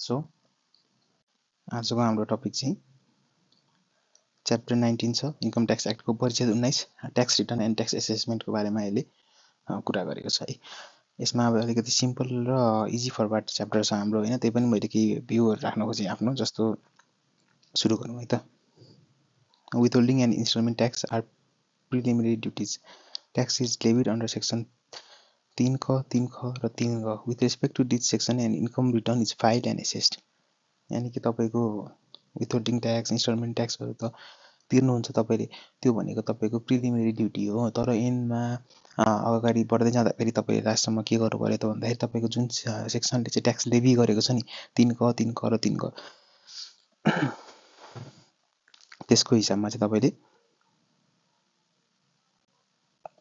So आजको हाम्रो topic चाहिँ च्याप्टर 19 छ इन्कम ट्याक्स एक्टको परिच्छेद 19 ट्याक्स रिटर्न एन्ड ट्याक्स एसेसमेन्टको बारेमा यसले कुरा गरेको छ है। यसमा अब अलिकति सिम्पल र इजी फरवर्ड च्याप्टर छ हाम्रो हैन, त्यही पनि मैले केही भ्यूहरु राख्न खोजेँ आफ्नो। जस्तो सुरु गरौँ है त। Withholding and installment tax are preliminary duties. Tax is levied under section 3 ख र 3 ग with respect to this section and income return is filed and assessed. यानी कि तपाईको विथहोल्डिङ ट्याक्स इन्स्टलमेन्ट ट्याक्सहरु त तिर्नुहुन्छ तपाईले, त्यो भनेको तपाईको प्रिलिमिनरी ड्युटी हो। तर एन्डमा अगाडि बढ्दै जाँदाखेरि तपाईले लास्टसम्म के गर्नु पर्यो त भन्दाखेरि तपाईको जुन सेक्सनले चाहिँ ट्याक्स लेभी गरेको छ नि 3 क र 3 ग त्यसको हिसाबमा चाहिँ तपाईले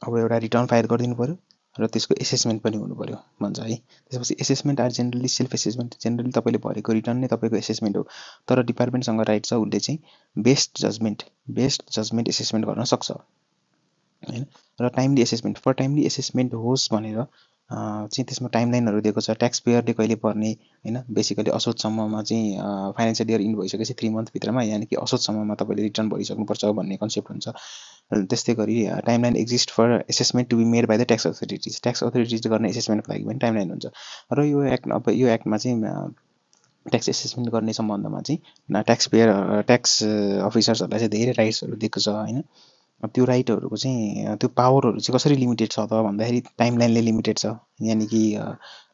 अब एउटा रिटर्न फाइल गरिदिनु पर्यो र त्यसको एसेसमेन्ट पनि हुनु पर्यो भन्छ है। त्यसपछि assessment are generally self assessment. Generally तपाईले भरेको रिटर्न नै तपाईको एसेसमेन्ट हो। तर डिपार्टमेन्टसँग राइट छ उले चाहिँ बेस्ट जजमेन्ट एसेसमेन्ट गर्न सक्छ हैन। र timely assessment for timely assessment होस् भनेर चाहिँ त्यसमा टाइमलाइनहरु दिएको छ। ट्याक्स पेयरले कहिले पर्ने हैन, बेसिकली असोजसम्ममा चाहिँ फाइनान्शियल इयर इन भइसकेपछि 3 मन्थ भित्रमा, यानी कि असोजसम्ममा तपाईले रिटर्न भरिसक्नुपर्छ भन्ने कन्सेप्ट हुन्छ। त्यस्तै गरी timeline exist for assessment to be made by the tax authorities. Tax अथोरिटीजले गर्ने एसेसमेन्टको लागि पनि टाइमलाइन हुन्छ। र यो एक्टमा चाहिँ ट्याक्स एसेसमेन्ट गर्ने सम्बन्धमा चाहिँ ट्याक्स पेयर ट्याक्स अफिसर्सहरुलाई चाहिँ धेरै राइट्सहरु दिएको छ हैन। त्यो राइटहरुको चाहिँ त्यो पावरहरु चाहिँ कसरी लिमिटेड छ त भन्दाखेरि टाइमलाइनले लिमिटेड छ। यानी कि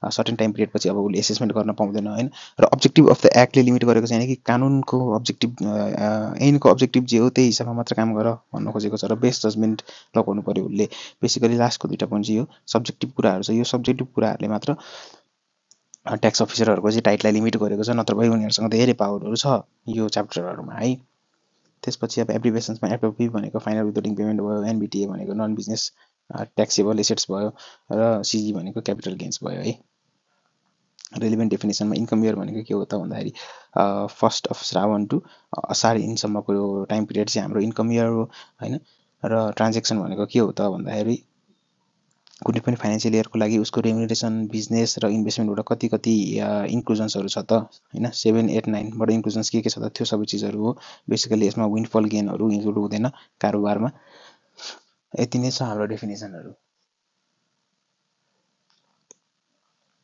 सर्टेन टाइम पिरियड पछि अब उले एसेसमेन्ट गर्न पाउँदैन हैन। र अब्जेक्टिभ अफ द एक्टले लिमिट गरेको छ, यानी कि कानुनको अब्जेक्टिभ ऐनको अब्जेक्टिभ जे हो त्यही हिसाबमा मात्र काम गर भन्न खोजेको छ। र बेस्ट जजमेन्ट लगाउनु पर्यो उले। बेसिकली लास्टको दुईटा पोइन्ट चाहिँ यो सब्जेक्टिभ कुराहरु छ। यो सब्जेक्टिभ कुराहरुले मात्र ट्याक्स अफिसरहरुको चाहिँ टाइटलाई लिमिट गरेको छ, नत्र भए उनीहरुसँग धेरै पावरहरु छ यो च्याप्टरहरुमा है। त्यसपछि अब एब्रिभिएसन्समा एफओपी भनेको फाइनल विथहोल्डिङ पेमेन्ट भयो, एनबिटीए भनेको नन बिजनेस ट्याक्सेबल एसेट्स भयो र सीजी भनेको क्यापिटल गेन्स भयो है। रेलेभेन्ट डेफिनेसनमा इन्कम इयर भनेको के हो त भन्दाखेरि 1 श्रावण टु असार इनसम्मको टाइम पिरियड चाहिँ हाम्रो इन्कम इयर हो हैन। र ट्रान्ज्याक्सन भनेको के हो त भन्दाखेरि कुनै पनि फाइनान्शियल इयरको लागि उसको रेम्युनरेसन, बिजनेस र इन्भेस्टमेन्टबाट कति इन्क्लुजन्सहरु छ त हैन। 7, 8, 9 बाट इन्क्लुजन्स के छ त त्यो सबै चीजहरु हो। बेसिकली यसमा विन्डफल गेनहरु इन्क्लुड हुँदैन कारोबारमा। यति नै छ हाम्रो डेफिनेसनहरु।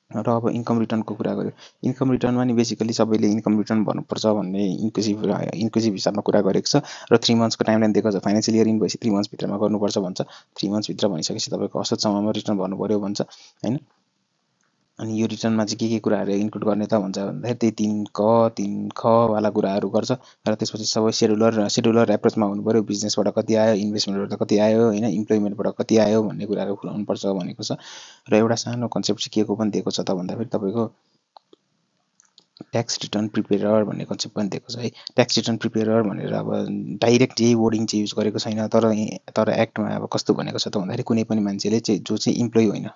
र अब इन्कम रिटर्नको कुरा गर्यो। इन्कम रिटर्नमा नि बेसिकली सबैले इन्कम रिटर्न भन्नुपर्छ भन्ने इन्क्लुसिभ हिसाबमा कुरा गरेको छ। र 3 मन्थ्सको टाइमलाइन दिएको छ। फाइनान्शियल इयर इन भएपछि 3 मन्थ्स भित्रमा गर्नुपर्छ भन्छ। 3 मन्थ्स भित्र भनिसकेपछि तपाईको असोजसम्ममा रिटर्न भर्नु पर्यो भन्छ हैन। अनि यो रिटर्नमा चाहिँ के कुराहरु इन्क्लुड गर्ने त भन्छ भन्दाखेरि त्यही 3 ख वाला कुराहरु गर्छ। र त्यसपछि सबै सेड्युलर एप्रोचमा हुनु पर्यो। बिजनेसबाट कति आयो, इन्भेस्टमेन्टबाट कति आयो हैन, इम्प्लोइमेन्टबाट कति आयो भन्ने कुराहरु खुलाउनु पर्छ भनेको छ। र एउटा सानो कन्सेप्ट चाहिँ के को पनि दिएको छ त भन्दाखेरि तपाईको ट्याक्स रिटर्न प्रिपेयर भन्ने कन्सेप्ट पनि दिएको छ है। ट्याक्स रिटर्न प्रिपेयर भनेर अब डाइरेक्ट यही वर्डिङ चाहिँ युज गरेको छैन। तर एक्टमा अब कस्तो भनेको छ त भन्दाखेरि कुनै पनि मान्छेले चाहिँ जो चाहिँ इम्प्लोइ होइन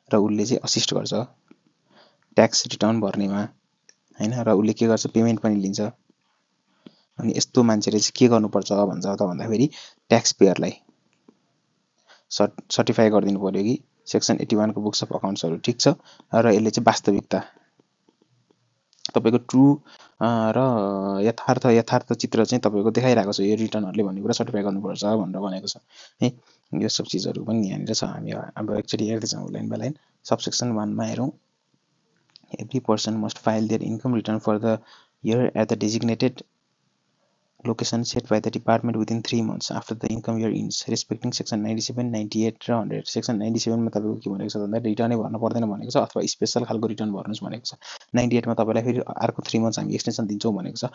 र उले चाहिँ असिस्ट गर्छ ट्याक्स रिटर्न भर्नेमा हैन। र उले के गर्छ पेमेन्ट पनि लिन्छ। अनि यस्तो मान्छेले चाहिँ के गर्नुपर्छ भन्छ त भन्दाखेरि ट्याक्स पेयरलाई सर्टिफाई गरिदिनु पर्यो कि सेक्सन 81 को बुक्स अफ अकाउन्ट्सहरु ठीक छ। र यसले चाहिँ वास्तविकता तपाईको ट्रु र यथार्थ चित्र चाहिँ तपाईको देखाइराको छ यो रिटर्नहरुले भन्ने कुरा सर्टिफाई गर्नुपर्छ भनेर भनेको छ है। यो सब चीजहरु पनि यहाँनिर छ। हामी अब एक्चुअली हेर्दै जाउँ लाइन बाइ लाइन। सबसेक्सन 1 मा हेरौँ। Every person must file their income return for the year at the designated location set by the department within 3 months after the income year ends, respecting section 97, 98 र 100। section 97 मा तपाईको के भनेको छ भन्दा रिटर्नै भर्न पर्दैन भनेको छ, अथवा स्पेशल खालको रिटर्न भर्नुस् भनेको छ। 98 मा तपाईलाई फेरि अर्को 3 मन्थ्स हामी एक्सटेन्सन दिन्छौं भनेको छ।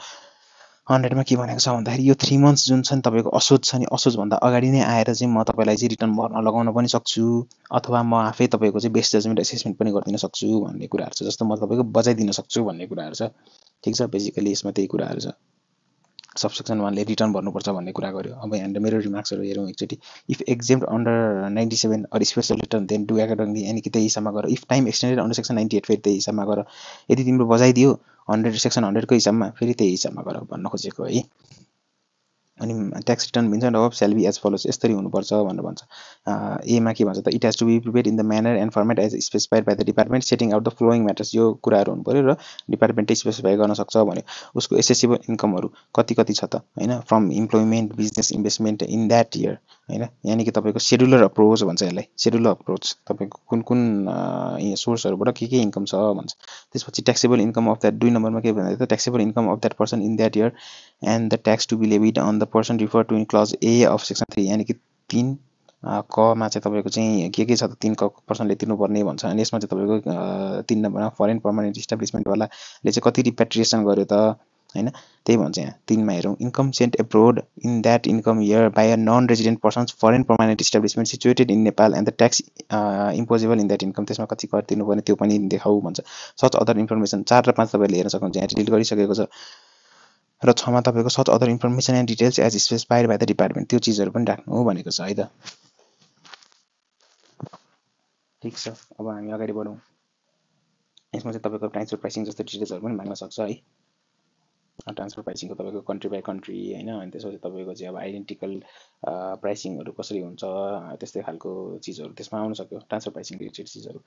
100 मा के भनेको छ भन्दाखेरि यो 3 मन्थ्स जुन छ नि तपाईको असोज छ नि, असोज भन्दा अगाडि नै आएर चाहिँ म तपाईलाई चाहिँ रिटर्न भर्न लगाउन पनि सक्छु, अथवा म आफै तपाईको चाहिँ बेस्ट जजमेन्ट एसेसमेन्ट पनि गर्दिन सक्छु भन्ने कुराहरु छ। जस्तो म तपाईको बजाइ दिन सक्छु भन्ने कुराहरु छ। ठीक छ, बेसिकली यसमा त्यही कुराहरु छ। सबसेक्सन 1 ले रिटर्न भर्नुपर्छ भन्ने कुरा गर्यो। अब यहाँ मेरो रिमार्क्सहरु हेरौँ एकचोटी। इफ एक्जेम्प्ट अन्डर 97 और special return then do accordingly, यानी कि त्यही हिसाबमा गर। If time extended under section 98 फेरि त्यही हिसाबमा गर। यदि तिम्रो बजाइ दियो 100 सेक्सन 100 को हिसाबमा फेरि त्यही हिसाबमा गर भन्न खोजेको है। अनि tax return which of shall be as follows यसरी हुनुपर्छ भनेर भन्छ। एमा के भन्छ त it has to be prepared in the manner and format as specified by the department setting out the following matters. यो कुराहरू हुनु पऱ्यो र डिपार्टमेन्टले स्पेसिफाई गर्न सक्छ भन्यो। उसको एसेसिबल इन्कमहरू कति कति छ त होइन, from employment business investment in that year होइन, यानि कि तपाईँको सेड्युलर अप्रोच भन्छ यसलाई, सेड्युलर अप्रोच तपाईँको कुन कुन सोर्सहरूबाट के इन्कम छ भन्छ। त्यसपछि ट्याक्सेबल इन्कम अफ द्याट 2 नम्बरमा के भन्दा त taxable income of that person in that year and the tax to be levied on the person refer to in clause A of section 3 यानि कि 3 कमा चाहिँ तपाईँको चाहिँ के छ त 3 क पर्सनले तिर्नुपर्ने भन्छ। अनि यसमा चाहिँ तपाईँको 3 नम्बरमा फरेन पर्मानेन्ट इस्टाब्लिसमेन्टवालाले चाहिँ कति रिपेट्रिएसन गर्यो त होइन, त्यही भन्छ यहाँ 3 मा हेरौँ। Income sent abroad in that income year by a non resident persons foreign permanent establishment situated in Nepal and the tax imposable in that income, त्यसमा कति कर तिर्नुपर्ने त्यो पनि देखाऊ भन्छ। सच अदर इन्फर्मेसन 4 र 5 तपाईँले हेर्न सक्नुहुन्छ, यहाँ डिलिट गरिसकेको छ। र 6 मा तपाईँको such other information and details as specified by the department, त्यो चिजहरू पनि राख्नु भनेको छ है त। ठिक छ, अब हामी अगाडि बढौँ। यसमा चाहिँ तपाईँको ट्रान्सफर प्राइसिङ जस्तो डिटेल्सहरू पनि माग्न सक्छ है। ट्रान्सफर प्राइसिङको तपाईँको कन्ट्री बाई कन्ट्री होइन, अनि त्यसपछि तपाईँको चाहिँ अब आइडेन्टिकल प्राइसिङहरू कसरी हुन्छ त्यस्तै खालको चिजहरू त्यसमा आउन सक्यो, ट्रान्सफर प्राइसिङ रिलेटेड चिजहरू।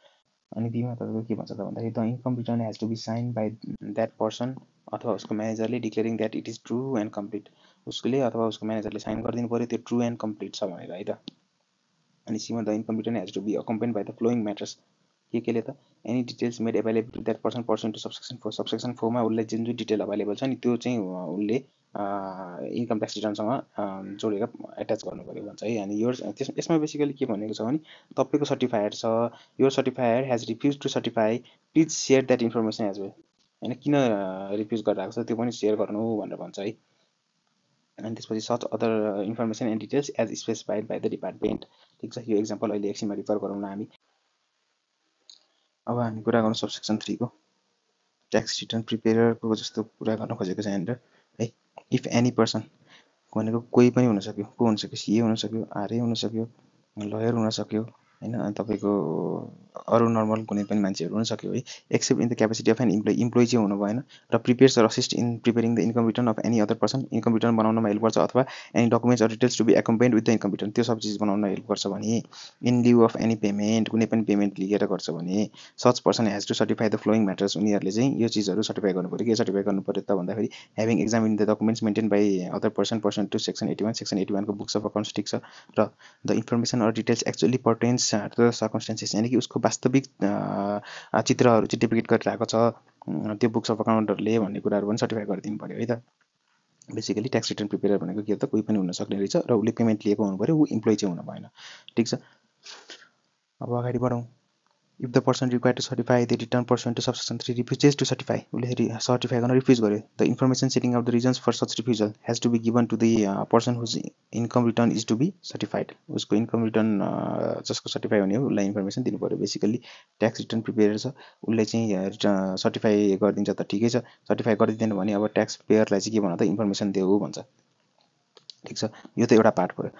अनि बीमा तपाईँको के भन्छ त भन्दाखेरि the income return has to be sign by that person अथवा उसको म्यानेजरले declaring that it is true and complete, उसले अथवा उसको म्यानेजरले साइन गरिदिनु पऱ्यो त्यो ट्रु एन्ड कम्प्लिट छ भनेर है त। अनि सीमा the income return has to be accompanied by the following matters, केले त any details made available to that person person to subsection 4, subsection 4 मा उसलाई जुन जुन डिटेल अभाइलेबल छ नि त्यो चाहिँ उसले इन्कम ट्याक्स रिटर्नसँग जोडेर एट्याच गर्नु पऱ्यो भन्छ है। अनि यो यसमा बेसिकली के भनेको छ भने तपाईँको सर्टिफायर छ, यो certifier has refuse to certify, please share that information as well होइन, किन रिफ्युज गरिरहेको छ त्यो पनि सेयर गर्नु भनेर भन्छ है। अनि त्यसपछि such other information and details as specified by the department. ठिक छ, यो एक्जाम्पल अहिले एकछिनमा रिफर गरौँ न हामी। अब हामी कुरा गरौँ सबसेक्सन 3 को ट्याक्स रिटर्न प्रिपेयरको जस्तो कुरा गर्न खोजेको छ यहाँनिर है। इफ एनी पर्सन भनेको कोही पनि हुनसक्यो, को हुनसक्यो, सिए हुनसक्यो, आरए हुनसक्यो, लयर हुनसक्यो होइन, अनि तपाईँको अरू नर्मल कुनै पनि मान्छेहरू हुनसक्यो है, except in the capacity of an employee चाहिँ हुनु भएन र प्रिपेयर्स र assist in preparing the income return of any other person, income return बनाउनमा हेल्प गर्छ अथवा any documents or details to be accompanied with the income return, त्यो सब चिज बनाउन हेल्प गर्छ भने, in lieu of any payment, कुनै पनि पेमेन्ट लिएर गर्छ भने, such person has to certify the following matters, उनीहरूले चाहिँ यो चिजहरू सर्टिफाई गर्नु पऱ्यो। के सर्टिफाई गर्नु पऱ्यो त भन्दाखेरि having examine the documents maintain by other person to section 81, section 81 को बुक्स अफ अकाउन्ट्स ठिक छ, र the information or details actually pertains to the circumstances, यानि कि उसको वास्तविक चित्रहरू चाहिँ डिपिक्ट गरिरहेको छ त्यो बुक्स अफ अकाउन्टहरूले भन्ने कुराहरू पनि सर्टिफाई गरिदिनु पऱ्यो है त। बेसिकली ट्याक्स रिटर्न प्रिपेयर भनेको के हो त कोही पनि हुन सक्ने रहेछ र उसले पेमेन्ट लिएको हुनु पऱ्यो, ऊ इम्प्लोइ चाहिँ हुन भएन। ठिक छ, अब अगाडि बढौँ। If the person require to certify the return person to subsection 3 refuses to certify, उसले सर्टिफाई गर्न रिफ्युज गर्यो, the information setting out the reasons for such refusal has to be given to the person whose income return is to be certified, उसको income return जसको certify हुने हो उसलाई information दिनु पऱ्यो। बेसिकली ट्याक्स रिटर्न प्रिपेयर छ उसले चाहिँ सर्टिफाई गरिदिन्छ त ठिकै छ, सर्टिफाई गरिदिँदैन भने अब ट्याक्स पेयरलाई चाहिँ के भन त इन्फर्मेसन देऊ भन्छ। ठिक छ, यो त एउटा पार्ट पऱ्यो।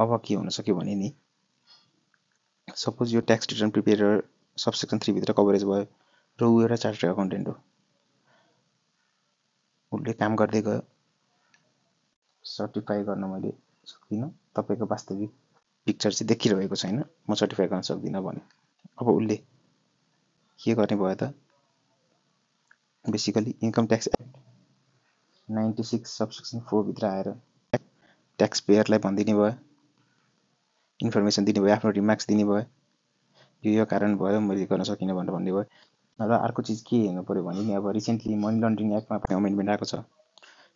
अब के हुन सक्यो भने नि सपोज यो ट्याक्स रिटर्न प्रिपेयर सबसेक्सन 3 भित्र कभरेज भयो र ऊ एउटा चार्टर्ड अकाउन्टेन्ट हो, उसले काम गर्दै गयो, सर्टिफाई गर्न मैले सक्दिनँ, तपाईँको वास्तविक पिक्चर चाहिँ देखिरहेको छैन, म सर्टिफाई गर्न सक्दिनँ भने अब उसले के गर्ने भयो त basically income tax act 96 subsection 4 भित्र आएर ट्याक्स पेयरलाई भनिदिने भयो, इन्फर्मेसन दिने भयो, आफ्नो रिमार्क्स दिने भयो, यो कारण भयो मैले गर्न सकिनँ भनेर भन्ने भयो। र अर्को चिज के हेर्नु पऱ्यो भने नि अब रिसेन्टली मनी लन्ड्रिङ एक्टमा पनि अमेन्डमेन्ट आएको छ,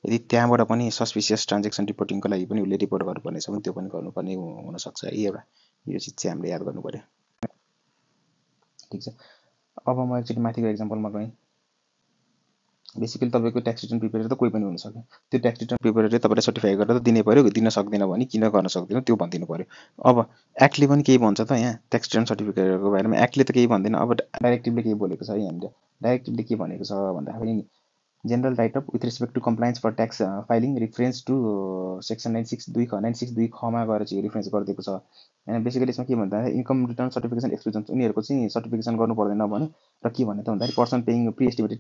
यदि त्यहाँबाट पनि सस्पिसियस ट्रान्जेक्सन रिपोर्टिङको लागि पनि उसले रिपोर्ट गर्नुपर्ने छ भने त्यो पनि गर्नुपर्ने हुनसक्छ है एउटा, यो चिज चाहिँ हामीले याद गर्नु पऱ्यो। ठिक छ, अब म एकचोटि माथिको एक्जाम्पलमा गएँ। बेसिकली तपाईँको ट्याक्स रिटर्न प्रिपेयर त कोही पनि हुन सक्यो, त्यो ट्याक्स रिटर्न प्रिपेयरले तपाईँलाई सर्टिफाई गरेर त दिनै पऱ्यो, दिन सक्दैन भने किन गर्न सक्दैन त्यो भनिदिनु पऱ्यो। अब एक्टले पनि केही भन्छ त यहाँ ट्याक्स रिटर्न सर्टिफिकेटको बारेमा, एक्टले त केही भन्दैन, अब डाइरेक्टिभले केही बोलेको छ है यहाँनिर। डाइरेक्टिभले के भनेको छ भन्दाखेरि नि General write-up with respect to compliance for tax filing reference to section 96(2) खमा गएर चाहिँ रेफरेन्स गरिदिएको छ हैन बेसिकली यसमा के भन्दा इन्कम रिटर्न सर्टिफिकेसन एक्सक्लुजन उनीहरुको चाहिँ सर्टिफिकेसन गर्नु पर्दैन भने र के भन्ने त भन्दाखेरि person paying pre estimated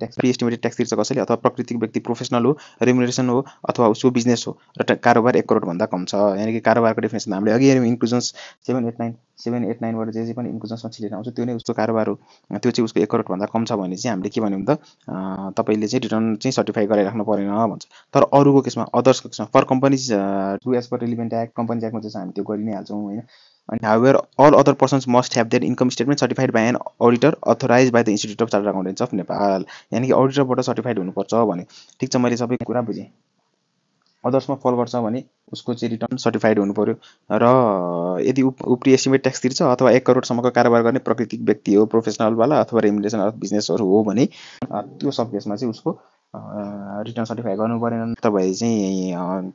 tax तिर्छ कसैले अथवा प्राकृतिक व्यक्ति प्रोफेसनल हो रेम्युनरेसन हो अथवा उसको बिजनेस हो र कारोबार 1 करोड भन्दा कम छ यानी कि कारोबारको डेफिनेसन हामीले अघि हेर्यौं इन्क्लुजन्स 789 बाट जे पनि इन्क्लुजन्समा छिरेर आउँछ त्यो नै उसको कारोबार हो त्यो चाहिँ उसको 1 करोड भन्दा कम छ भने चाहिँ हामीले के भन्यौं त तपाईले चाहिँ रिटर्न चाहिँ सर्टिफाई गराइराख्नु पर्दैन भन्छ तर अरुको केसमा अदर्सको केसमा for companies to as per relevant act company एक्टमा चाहिँ हामी त्यो गरि नै हाल्छौं हैन अनि however all other persons must have their income statement certified by an auditor authorised by the institute of chartered accountants of Nepal यानी कि अडिटरबाट सर्टिफाइड हुनुपर्छ भने ठीक छ मैले सबै कुरा बुझेँ अदर्समा फल गर्छ भने उसको चाहिँ रिटर्न सर्टिफाइड हुनु पर्यो र यदि उ प्री एस्टिमेट ट्याक्स तिर्छ अथवा 1 करोड सम्मको कारोबार गर्ने प्राकृतिक व्यक्ति हो प्रोफेसनल वाला अथवा रेम्युनरेसन अफ बिजनेसहरु हो भने त्यो सब केसमा चाहिँ उसको रिटर्न सर्टिफाई गर्नु परेन त भए चाहिँ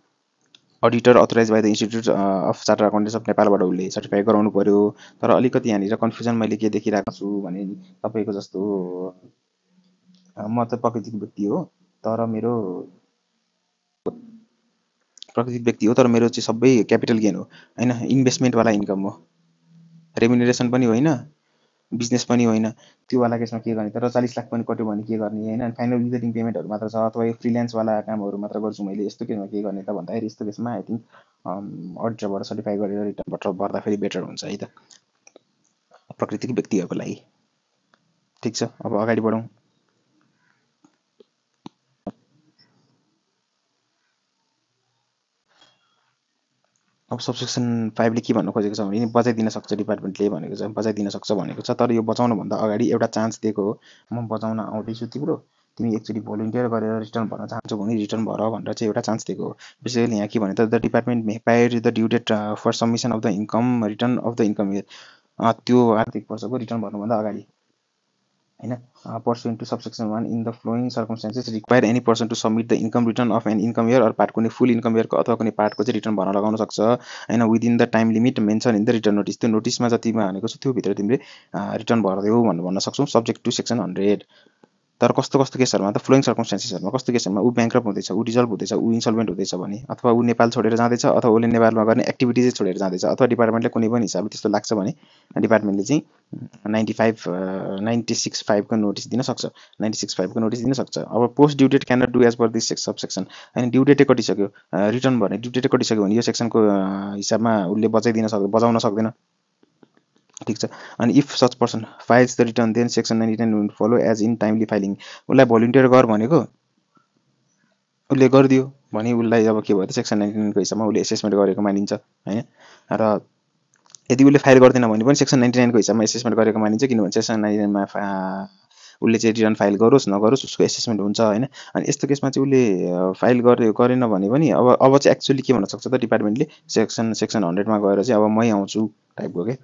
auditor authorised by the institute of chartered accountants of नेपालबाट उसले सर्टिफाई गराउनु पर्यो तर अलिकति यहाँनिर कन्फ्युजन मैले के देखिरहेको छु भने तपाईको जस्तो म त प्राकृतिक व्यक्ति हो तर मेरो चाहिँ सबै क्यापिटल गेन हो हैन इन्भेस्टमेन्ट वाला इन्कम हो रेम्युनरेसन पनि होइन बिजनेस पनि होइन त्यो वाला केसमा के गर्ने तर 40 लाख पनि कट्यो भने के गर्ने हैन फाइनल विजिटिङ पेमेन्टहरु मात्र छ अथवा यो फ्रीलान्स वाला कामहरु मात्र गर्छु मैले यस्तो केसमा के गर्ने त भन्दाखेरि यस्तो केसमा आई थिंक अडिटरबाट सर्टिफाई गरेर रिटर्नबाट भर्दा फेरि बेटर हुन्छ है त प्राकृतिक व्यक्तिहरुको लागि ठीक छ अब अगाडि बढौं अब सबसेक्सन 5 ले के भन्न खोजेको छ भने बचाइ दिन सक्छ डिपार्टमेन्टले भनेको छ बचाइ दिन सक्छ भनेको छ तर यो बचाउन भन्दा अगाडि एउटा चान्स दिएको हो म बचाउन आउँदै छु तिम्रो तिमी एकचोटी भोलन्टियर गरेर रिटर्न भर्न चाहन्छौ भने रिटर्न भर भनेर चाहिँ एउटा चान्स दिएको हो बेसिकली यहाँ के भने त the department may prior the due date for submission of the income return of the income year त्यो आर्थिक वर्षको रिटर्न भर्नु भन्दा अगाडि हैन pursuant to subsection 1 in the following circumstances require any person to submit the income return of an income year or part कुनै full income year को अथवा कुनै part को चाहिँ रिटर्न भर्न लगाउन सक्छ हैन within the time limit mentioned in the return notice त्यो नोटिसमा जतिमा भनेको छ त्यो भित्र तिमीले रिटर्न भर्देऊ भन्न सक्छौ सब्जेक्ट टु सेक्सन 100 तर कस्तो केसहरुमा त फ्लोइङ सर्कमस्टेन्सेसहरुमा कस्तो केसहरुमा उ ब्याङ्क्रप्ट हुँदैछ उ डिजल्भ हुँदैछ उ इन्सल्भेन्ट हुँदैछ भने अथवा उ नेपाल छोडेर जाँदैछ अथवा उले नेपालमा गर्ने एक्टिभिटिज छोडेर जाँदैछ अथवा डिपार्टमेन्टले कुनै पनि हिसाबले त्यस्तो लाग्छ भने डिपार्टमेन्टले चाहिँ 96(5) को नोटिस दिन सक्छ 96(5) को नोटिस दिन सक्छ अब post due date can not do as per this subsection अनि ड्यू डेट कटिसक्यो रिटर्न भर्ने ड्यू डेट कटिसक्यो भने यो सेक्सनको हिसाबमा उले बचाउन सक्दैन ठीक छ अनि if such person files the return then section 99 will follow as in timely filing उलाई भोलन्टियर गर भनेको उले गर्दियो भने उलाई अब के भयो त सेक्सन 99 को हिसाबमा उले एसेसमेन्ट गरेको मानिन्छ हैन र यदि उले फाइल गर्दैन भने पनि सेक्सन 99 को हिसाबमा एसेसमेन्ट गरेको मानिन्छ किनभने सेक्सन 99 मा उले चाहिँ रिटर्न फाइल गरोस् नगरोस् उसको एसेसमेन्ट हुन्छ हैन अनि यस्तो केसमा चाहिँ उले फाइल गरेन भने पनि अब चाहिँ एक्चुअली के भन्न सक्छ त डिपार्टमेन्टले सेक्सन 100 मा गएर चाहिँ अब मै आउँछु टाइपको के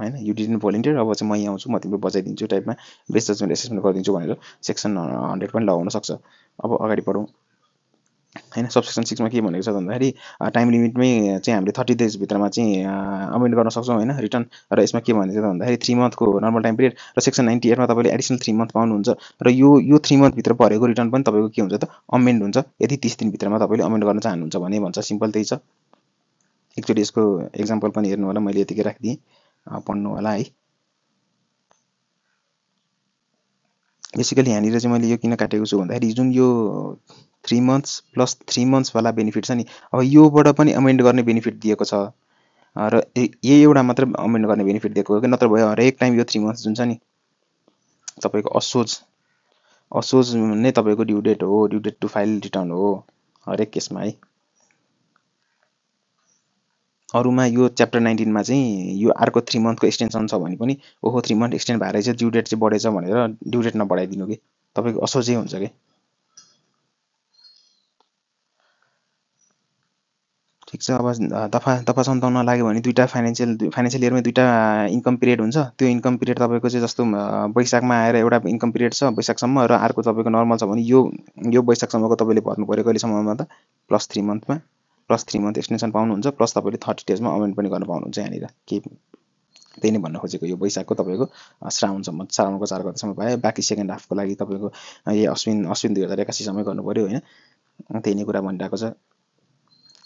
हैन यु डिडन्ट भोलन्टियर अब चाहिँ मै आउँछु म तिम्रो बचाइदिन्छु टाइपमा बेस्ट जजमेन्ट एसेसमेन्ट गरिदिन्छु भनेर सेक्सन 100 पनि लगाउन सक्छ अब अगाडि बढौं हैन सबसेक्सन 6 मा के भनेको छ भन्दाखेरि टाइम लिमिटमै चाहिँ हामीले 30 डेज भित्रमा चाहिँ अमेन्ड गर्न सक्छौं हैन रिटर्न र यसमा के भनेको छ भन्दाखेरि 3 मन्थ को नर्मल टाइम पिरियड र सेक्सन 98 मा तपाईले एडिशनल 3 मन्थ पाउनुहुन्छ र यो 3 मन्थ भित्र भरेको रिटर्न पनि तपाईको के हुन्छ त अमेन्ड हुन्छ यदि 30 दिन भित्रमा तपाईले अमेन्ड गर्न चाहनुहुन्छ भने भन्छ सिम्पल त्यही छ एकचोटी यसको एक्जाम्पल पनि हेर्नु होला मैले यतिकै राख्दिए पढ्नु होला है बेसिकली यहाँनिर चाहिँ मैले यो किन काटेको छु भन्दाखेरि जुन यो 3 मन्थ्स प्लस 3 मन्थ्स वाला बेनिफिट छ नि अब योबाट पनि अमेन्ड गर्ने बेनिफिट दिएको छ र यही एउटा मात्र अमेन्ड गर्ने बेनिफिट दिएको हो कि नत्र भयो हरेक टाइम यो 3 मन्थ्स जुन छ नि तपाईको असोज नै तपाईको ड्यू डेट हो due date to file return हो हरेक केसमा है अरुमा यो च्याप्टर 19 मा चाहिँ यो अर्को 3 मन्थ को एक्सटेन्सन छ भने पनि ओहो 3 मन्थ एक्सटेन्ड भएर चाहिँ ड्यू डेट चाहिँ बढेछ भनेर ड्यू डेट नबढाइदिनु के तपाईको असोजै हुन्छ के ठीक छ अब दफा 57 लाग्यो भने दुईटा फाइनान्शियल इयरमै दुईटा इन्कम पिरियड हुन्छ त्यो इन्कम पिरियड तपाईको चाहिँ जस्तो वैशाखमा आएर एउटा इन्कम पिरियड छ वैशाखसम्म र अर्को तपाईको नर्मल छ भने यो वैशाखसम्मको तपाईले भर्नु पर्यो कहिले सम्ममा त +3 मन्थमा +3 मन्थ एक्सटेन्सन पाउनुहुन्छ प्लस तपाईले 30 डेजमा अमेन्ड पनि गर्न पाउनुहुन्छ यहाँनिर के त्यही नै भन्न खोजेको यो वैशाखको तपाईँको श्रावणसम्म, श्रावणको 4 गतेसम्म भयो। बाँकी सेकेन्ड हाफको लागि तपाईँको यही अश्विन 2081 सम्मै गर्नु पर्यो होइन। त्यही नै कुरा भनिरहेको छ।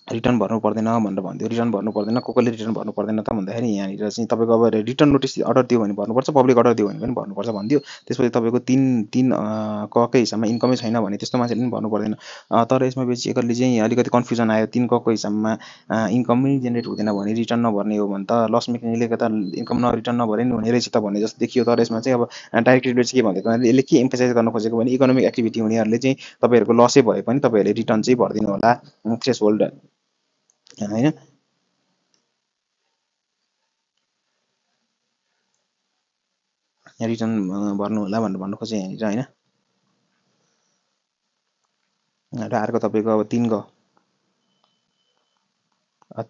रिटर्न भर्नु पर्दैन भनेर भन्थ्यो। रिटर्न भर्नु पर्दैन, कसले रिटर्न भर्नु पर्दैन त भन्दाखेरि यहाँनिर चाहिँ तपाईँको अब रिटर्न नोटिस अर्डर दियो भने भर्नुपर्छ, पब्लिक अर्डर दियो भने पनि भर्नुपर्छ भन्थ्यो। त्यसपछि तपाईँको तीन ककै हिसाबमा इन्कमै छैन भने त्यस्तो मान्छेले पनि भर्नु पर्दैन। तर यसमा बेसिकल्ली चाहिँ अलिकति कन्फ्युजन आयो। 3 कको हिसाबमा इन्कमै जेनेरेट हुँदैन भने रिटर्न नभर्ने हो भने त लस मेकिङले गर्दा इन्कम रिटर्न नभरे नि हुने रहेछ त भन्ने जस्तो देखियो। तर यसमा चाहिँ अब डाइरेक्ट डेबिटले चाहिँ के भन्दैछ भने यसले के एम्फसाइज गर्न खोजेको भने इकोनोमिक एक्टिभिटी हुनेहरूले चाहिँ तपाईँहरूको लसै भए पनि तपाईँहरूले रिटर्न चाहिँ भरिदिनु होला, थ्रेसहोल्ड होइन। रिटर्न भर्नु होला भनेर भन्नु खोजेँ यहाँनिर होइन। र अर्को तपाईँको अब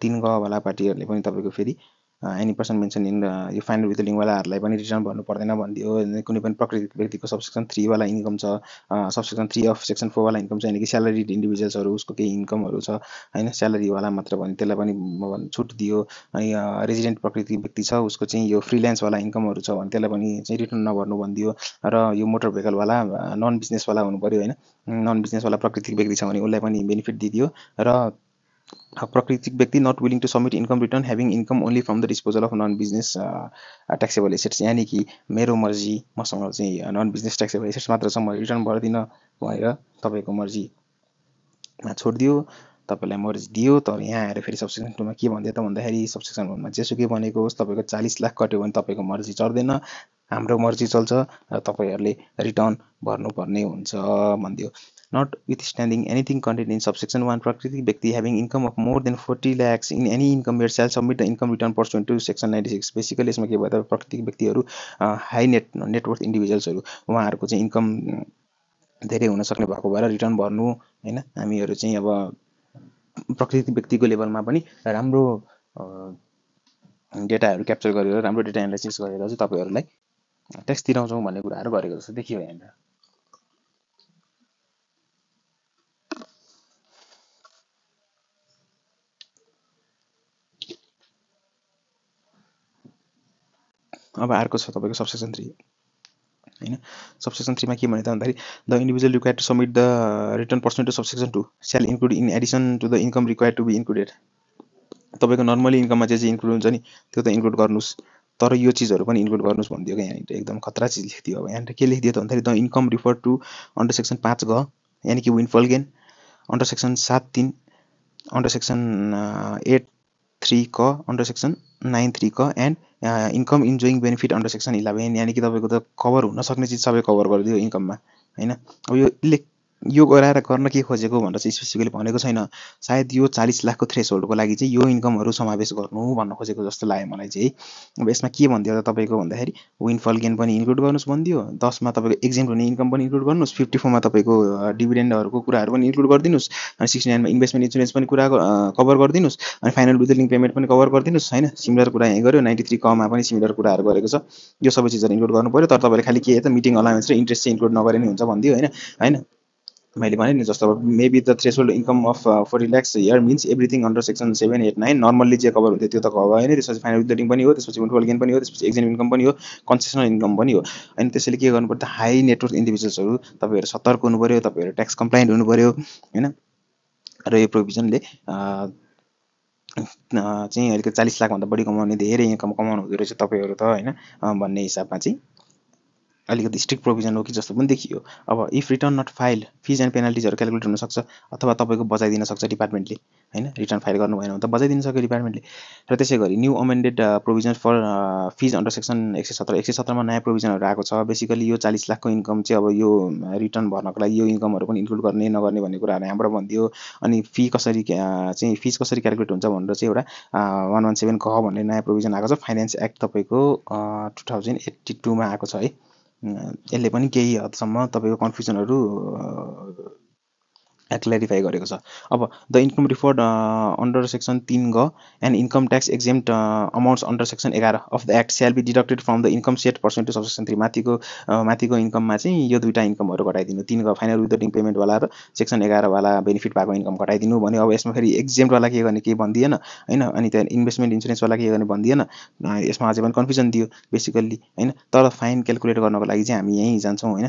3 गहवाला पार्टीहरूले पनि तपाईँको फेरि एनी पर्सन मेन्सन इन यो फाइनल विथ लिङ्कवालाहरूलाई पनि रिटर्न भर्नु पर्दैन भनिदियो। कुनै पनि प्राकृतिक व्यक्तिको सबसेक्सन 3 वाला इन्कम छ, सबसेक्सन 3 अफ सेक्सन 4 वाला इन्कम छ, यानि कि स्यालेरिड इन्डिभिजुअल्सहरू उसको केही इन्कमहरू छ होइन, स्यालेरीवाला मात्र भने त्यसलाई पनि छुट दियो। अनि रेजिडेन्ट प्राकृतिक व्यक्ति छ उसको चाहिँ यो फ्रिल्यान्सवाला इन्कमहरू छ भने त्यसलाई पनि चाहिँ रिटर्न नभर्नु भनिदियो। र यो मोटर भेहिकलवाला नन बिजनेसवाला हुनु पऱ्यो होइन, नन बिजनेसवाला प्राकृतिक व्यक्ति छ भने उसलाई पनि बेनिफिट दिइदियो। र प्राकृतिक व्यक्ति not willing to submit income return having income only from the disposal of non business taxable assets, यानि कि मेरो मर्जी मसँग चाहिँ नन बिजनेस ट्याक्सेबल एसेट्स मात्र छ, म रिटर्न भर्दिनँ भनेर तपाईँको मर्जीमा छोडिदियो, तपाईँलाई मर्जी दियो। तर यहाँ आएर फेरि सबसेक्सन 2 मा के भन्दै त भन्दाखेरि सबसेक्सन 1 मा जेसुकै बनेको होस् तपाईँको 40 लाख कट्यो भने तपाईँको मर्जी चढ्दैन, हाम्रो मर्जी चल्छ र तपाईँहरूले रिटर्न भर्नुपर्ने हुन्छ भनिदियो। Notwithstanding anything contained in subsection 1, प्राकृतिक व्यक्ति having income of more than 40 lakhs in any income year shall submit the income return pursuant to section 96. Basically यसमा के भयो त प्राकृतिक व्यक्तिहरू हाई नेटवर्थ इन्डिभिजुअल्सहरू उहाँहरूको चाहिँ इन्कम धेरै हुन सक्ने भएको भएर रिटर्न भर्नु होइन। हामीहरू चाहिँ अब प्राकृतिक व्यक्तिको लेभलमा पनि राम्रो डेटाहरू क्याप्चर गरेर राम्रो डेटा एनालाइसिस गरेर चाहिँ तपाईँहरूलाई ट्याक्स तिराउँछौँ भन्ने कुराहरू गरेको जस्तो देखियो यहाँनिर। अब अर्को छ तपाईँको सबसेक्सन 3 होइन। सबसेक्सन 3 मा के भने त भन्दाखेरि the individual required to submit the return person to subsection 2 shall include in addition to the income required to be included. तपाईँको नर्मली इन्कममा जे इन्क्लुड हुन्छ नि त्यो त इन्क्लुड गर्नुहोस्, तर यो चिजहरू पनि इन्क्लुड गर्नुहोस् भनिदियो क्या यहाँनिर। एकदम खतरा चिज लेखिदियो। अब यहाँनिर के लेखिदियो त भन्दाखेरि the income refer to under section 5 ग यानि कि windfall gain, under section 7(3), under section 8(3) क, अन्डर सेक्सन 9(3) क and income enjoying benefit under section 11, यानि कि तपाईँको त कभर हुन सक्ने चिज सबै कभर गरिदियो इन्कममा होइन। अब यो गराएर गर्न के खोजेको भनेर चाहिँ स्पेसिफिकली भनेको छैन। सायद यो 40 लाखको थ्रेसहोल्डको लागि चाहिँ यो इन्कमहरू समावेश गर्नु भन्न खोजेको जस्तो लाग्यो मलाई चाहिँ। अब यसमा के भनिदियो त तपाईँको भन्दाखेरि विनफल गेन पनि इन्क्लुड गर्नुहोस् भनिदियो, 10 मा तपाईँको एक्जेम्ट हुने इन्कम पनि इन्क्लुड गर्नुहोस्, 54 मा तपाईँको डिभिडेन्डहरूको कुराहरू पनि इन्क्लुड गरिदिनुहोस्, अनि 69 मा इन्भेस्टमेन्ट इन्सुरेन्स पनि कुरा कभर गरिदिनुहोस्, अनि फाइनल विथलिङ पेमेन्ट पनि कभर गरिदिनुहोस् होइन। सिमिलर कुरा यहीँ गर्यो, 93 क मा पनि सिमिलर कुराहरू गरेको छ। यो सबै चिजहरू इन्क्लुड गर्नु पऱ्यो, तर तपाईँले खालि के त मिटिङ अलाउन्स र इन्ट्रेस्ट चाहिँ इन्क्लुड नगरे नि हुन्छ भनिदियो होइन। मैले भने नि जस्तो अब maybe the threshold income of 40 lakhs year means everything under section 7, 8, 9 normally जे कभर हुन्थ्यो त्यो त कभर होइन। त्यसपछि फाइनल विथलिङ पनि हो, त्यसपछि विन्डफल गेन पनि हो, त्यसपछि एक्जेन्ट इन्कम पनि हो, कन्सेसनल इन्कम पनि हो। अनि त्यसैले के गर्नु पर्छ, हाई नेटवर्थ इन्डिभिजुअल्सहरू तपाईँहरू सतर्क हुनु पऱ्यो, तपाईँहरू ट्याक्स कम्प्लाइन्ट हुनु पऱ्यो होइन। र यो प्रोभिजनले चाहिँ अलिकति 40 लाखभन्दा बढी कमाउने धेरै इन्कम कमाउनु हुँदो रहेछ तपाईँहरू त होइन भन्ने हिसाबमा चाहिँ अलिकति स्ट्रिक्ट प्रोभिजन हो कि जस्तो पनि देखियो। अब if return not file fees and पेनाल्टिजहरू क्यालकुलेट हुनसक्छ अथवा तपाईँको बजाइदिन सक्छ डिपार्टमेन्टले होइन। रिटर्न फाइल गर्नु भएन भने त बजाइदिन सक्यो डिपार्टमेन्टले। र त्यसै गरी new amended provision for fees under section 117 मा नयाँ प्रोभिजनहरू आएको छ। बेसिकली यो 40 लाखको इन्कम चाहिँ अब यो रिटर्न भर्नको लागि यो इन्कमहरू पनि इन्क्लुड गर्ने नगर्ने भन्ने कुराहरू यहाँबाट भनिदियो। अनि फी कसरी चाहिँ फिज कसरी क्यालकुलेट हुन्छ भनेर चाहिँ एउटा 117 क भन्ने नयाँ प्रोभिजन आएको छ। फाइनेन्स एक्ट तपाईँको 2082 मा आएको छ है। यसले पनि केही हदसम्म तपाईँको कन्फ्युजनहरू क्ल्यारिफाई गरेको छ। अब the income referred under section 3 ग and income tax exempt amounts under section 11 of the act shall be deducted from the income set percent to subsection 3। माथिको इन्कममा चाहिँ यो दुईवटा इन्कमहरू घटाइदिनु, 3 ग फाइनल विथहोल्डिङ पेमेन्टवाला र सेक्सन 11 वाला बेनिफिट भएको इन्कम घटाइदिनु भन्यो। अब यसमा फेरि एक्जेम्प्टवाला के गर्ने केही भनिदिएन होइन, अनि त्यहाँ इन्भेस्टमेन्ट इन्सुरेन्सवाला के गर्ने भनिदिएन। यसमा अझै पनि कन्फ्युजन दियो बेसिकल्ली होइन। तर फाइन क्यालकुलेट गर्नको लागि चाहिँ हामी यहीँ जान्छौँ होइन।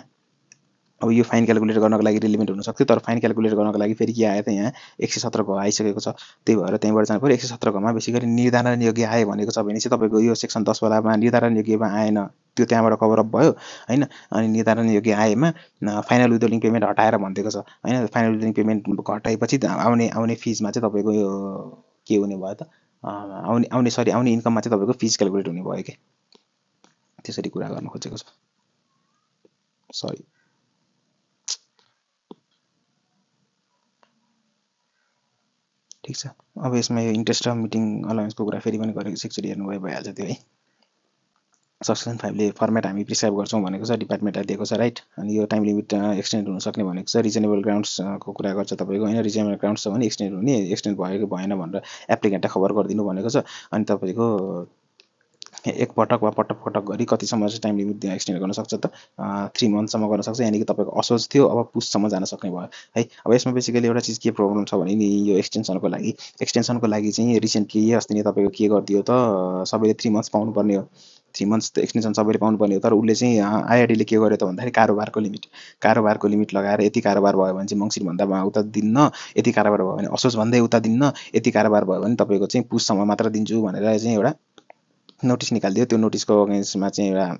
अब यो फाइन क्यालकुलेट गर्नको लागि रिलेभेन्ट हुनसक्थ्यो, तर फाइन क्यालकुलेट गर्नको लागि फेरि के आयो त यहाँ 117 घ आइसकेको छ। त्यही भएर त्यहीँबाट जानु पऱ्यो। 117 घमा बेसिकली निर्धारण योग्य आयो भनेको छ भने चाहिँ तपाईँको यो सेक्सन 10 वालामा निर्धारण योग्यमा आएन, त्यो त्यहाँबाट कभर अप भयो होइन। अनि निर्धारण योग्य आएमा फाइनल विथहोल्डिङ पेमेन्ट हटाएर भनिदिएको छ होइन। फाइनल विथहोल्डिङ पेमेन्ट घटाएपछि आउने फिजमा चाहिँ तपाईँको यो के हुने भयो त, आउने इन्कममा चाहिँ तपाईँको फिज क्यालकुलेट हुने भयो कि, त्यसरी कुरा गर्न खोजेको छ। सरी। ठिक छ। अब यसमा यो इन्ट्रेस्ट र मिटिङ अलाउन्सको कुरा फेरि पनि गरेको एकचोटि हेर्नुभयो भइहाल्छ त्यो है। सबसेक्सन 5 ले फर्मेट हामी प्रिस्क्राइब गर्छौँ भनेको छ, डिपार्टमेन्टलाई दिएको छ राइट। अनि यो टाइम लिमिट एक्सटेन्ड हुन सक्ने भनेको छ, रिजनेबल ग्राउन्ड्सको कुरा गर्छ तपाईँको होइन। रिजनेबल ग्राउन्ड्स छ भने एक्सटेन्ड हुने, एक्सटेन्ड भयो कि भएन भनेर एप्लिकेन्टलाई खबर गरिदिनु भनेको छ। अनि तपाईँको एक पटक वा पटक गरी कतिसम्म चाहिँ टाइम लिमिट एक्सटेन्ड गर्न सक्छ त 3 मन्थसम्म गर्न सक्छ। यानि कि तपाईँको असोज थियो अब पुससम्म जान सक्ने भयो है। अब यसमा बेसिकली एउटा चिज के प्रब्लम छ भने नि यो एक्सटेन्सनको लागि चाहिँ रिसेन्टली अस्ति नै तपाईँको के गरिदियो त, सबैले 3 मन्थ्स पाउनुपर्ने हो। 3 मन्थ्स त एक्सटेन्सन सबैले पाउनुपर्ने हो। तर उसले चाहिँ आइआरडीले के गर्यो त भन्दाखेरि कारोबारको लिमिट लगाएर यति कारोबार भयो भने चाहिँ मङ्सिरभन्दा उता दिन्न, यति कारोबार भयो भने असोज भन्दै उता दिन्न, यति कारोबार भयो भने तपाईँको चाहिँ पुससम्म मात्र दिन्छु भनेर चाहिँ एउटा नोटिस निकालिदियो। त्यो नोटिसको अगेन्स्टमा चाहिँ एउटा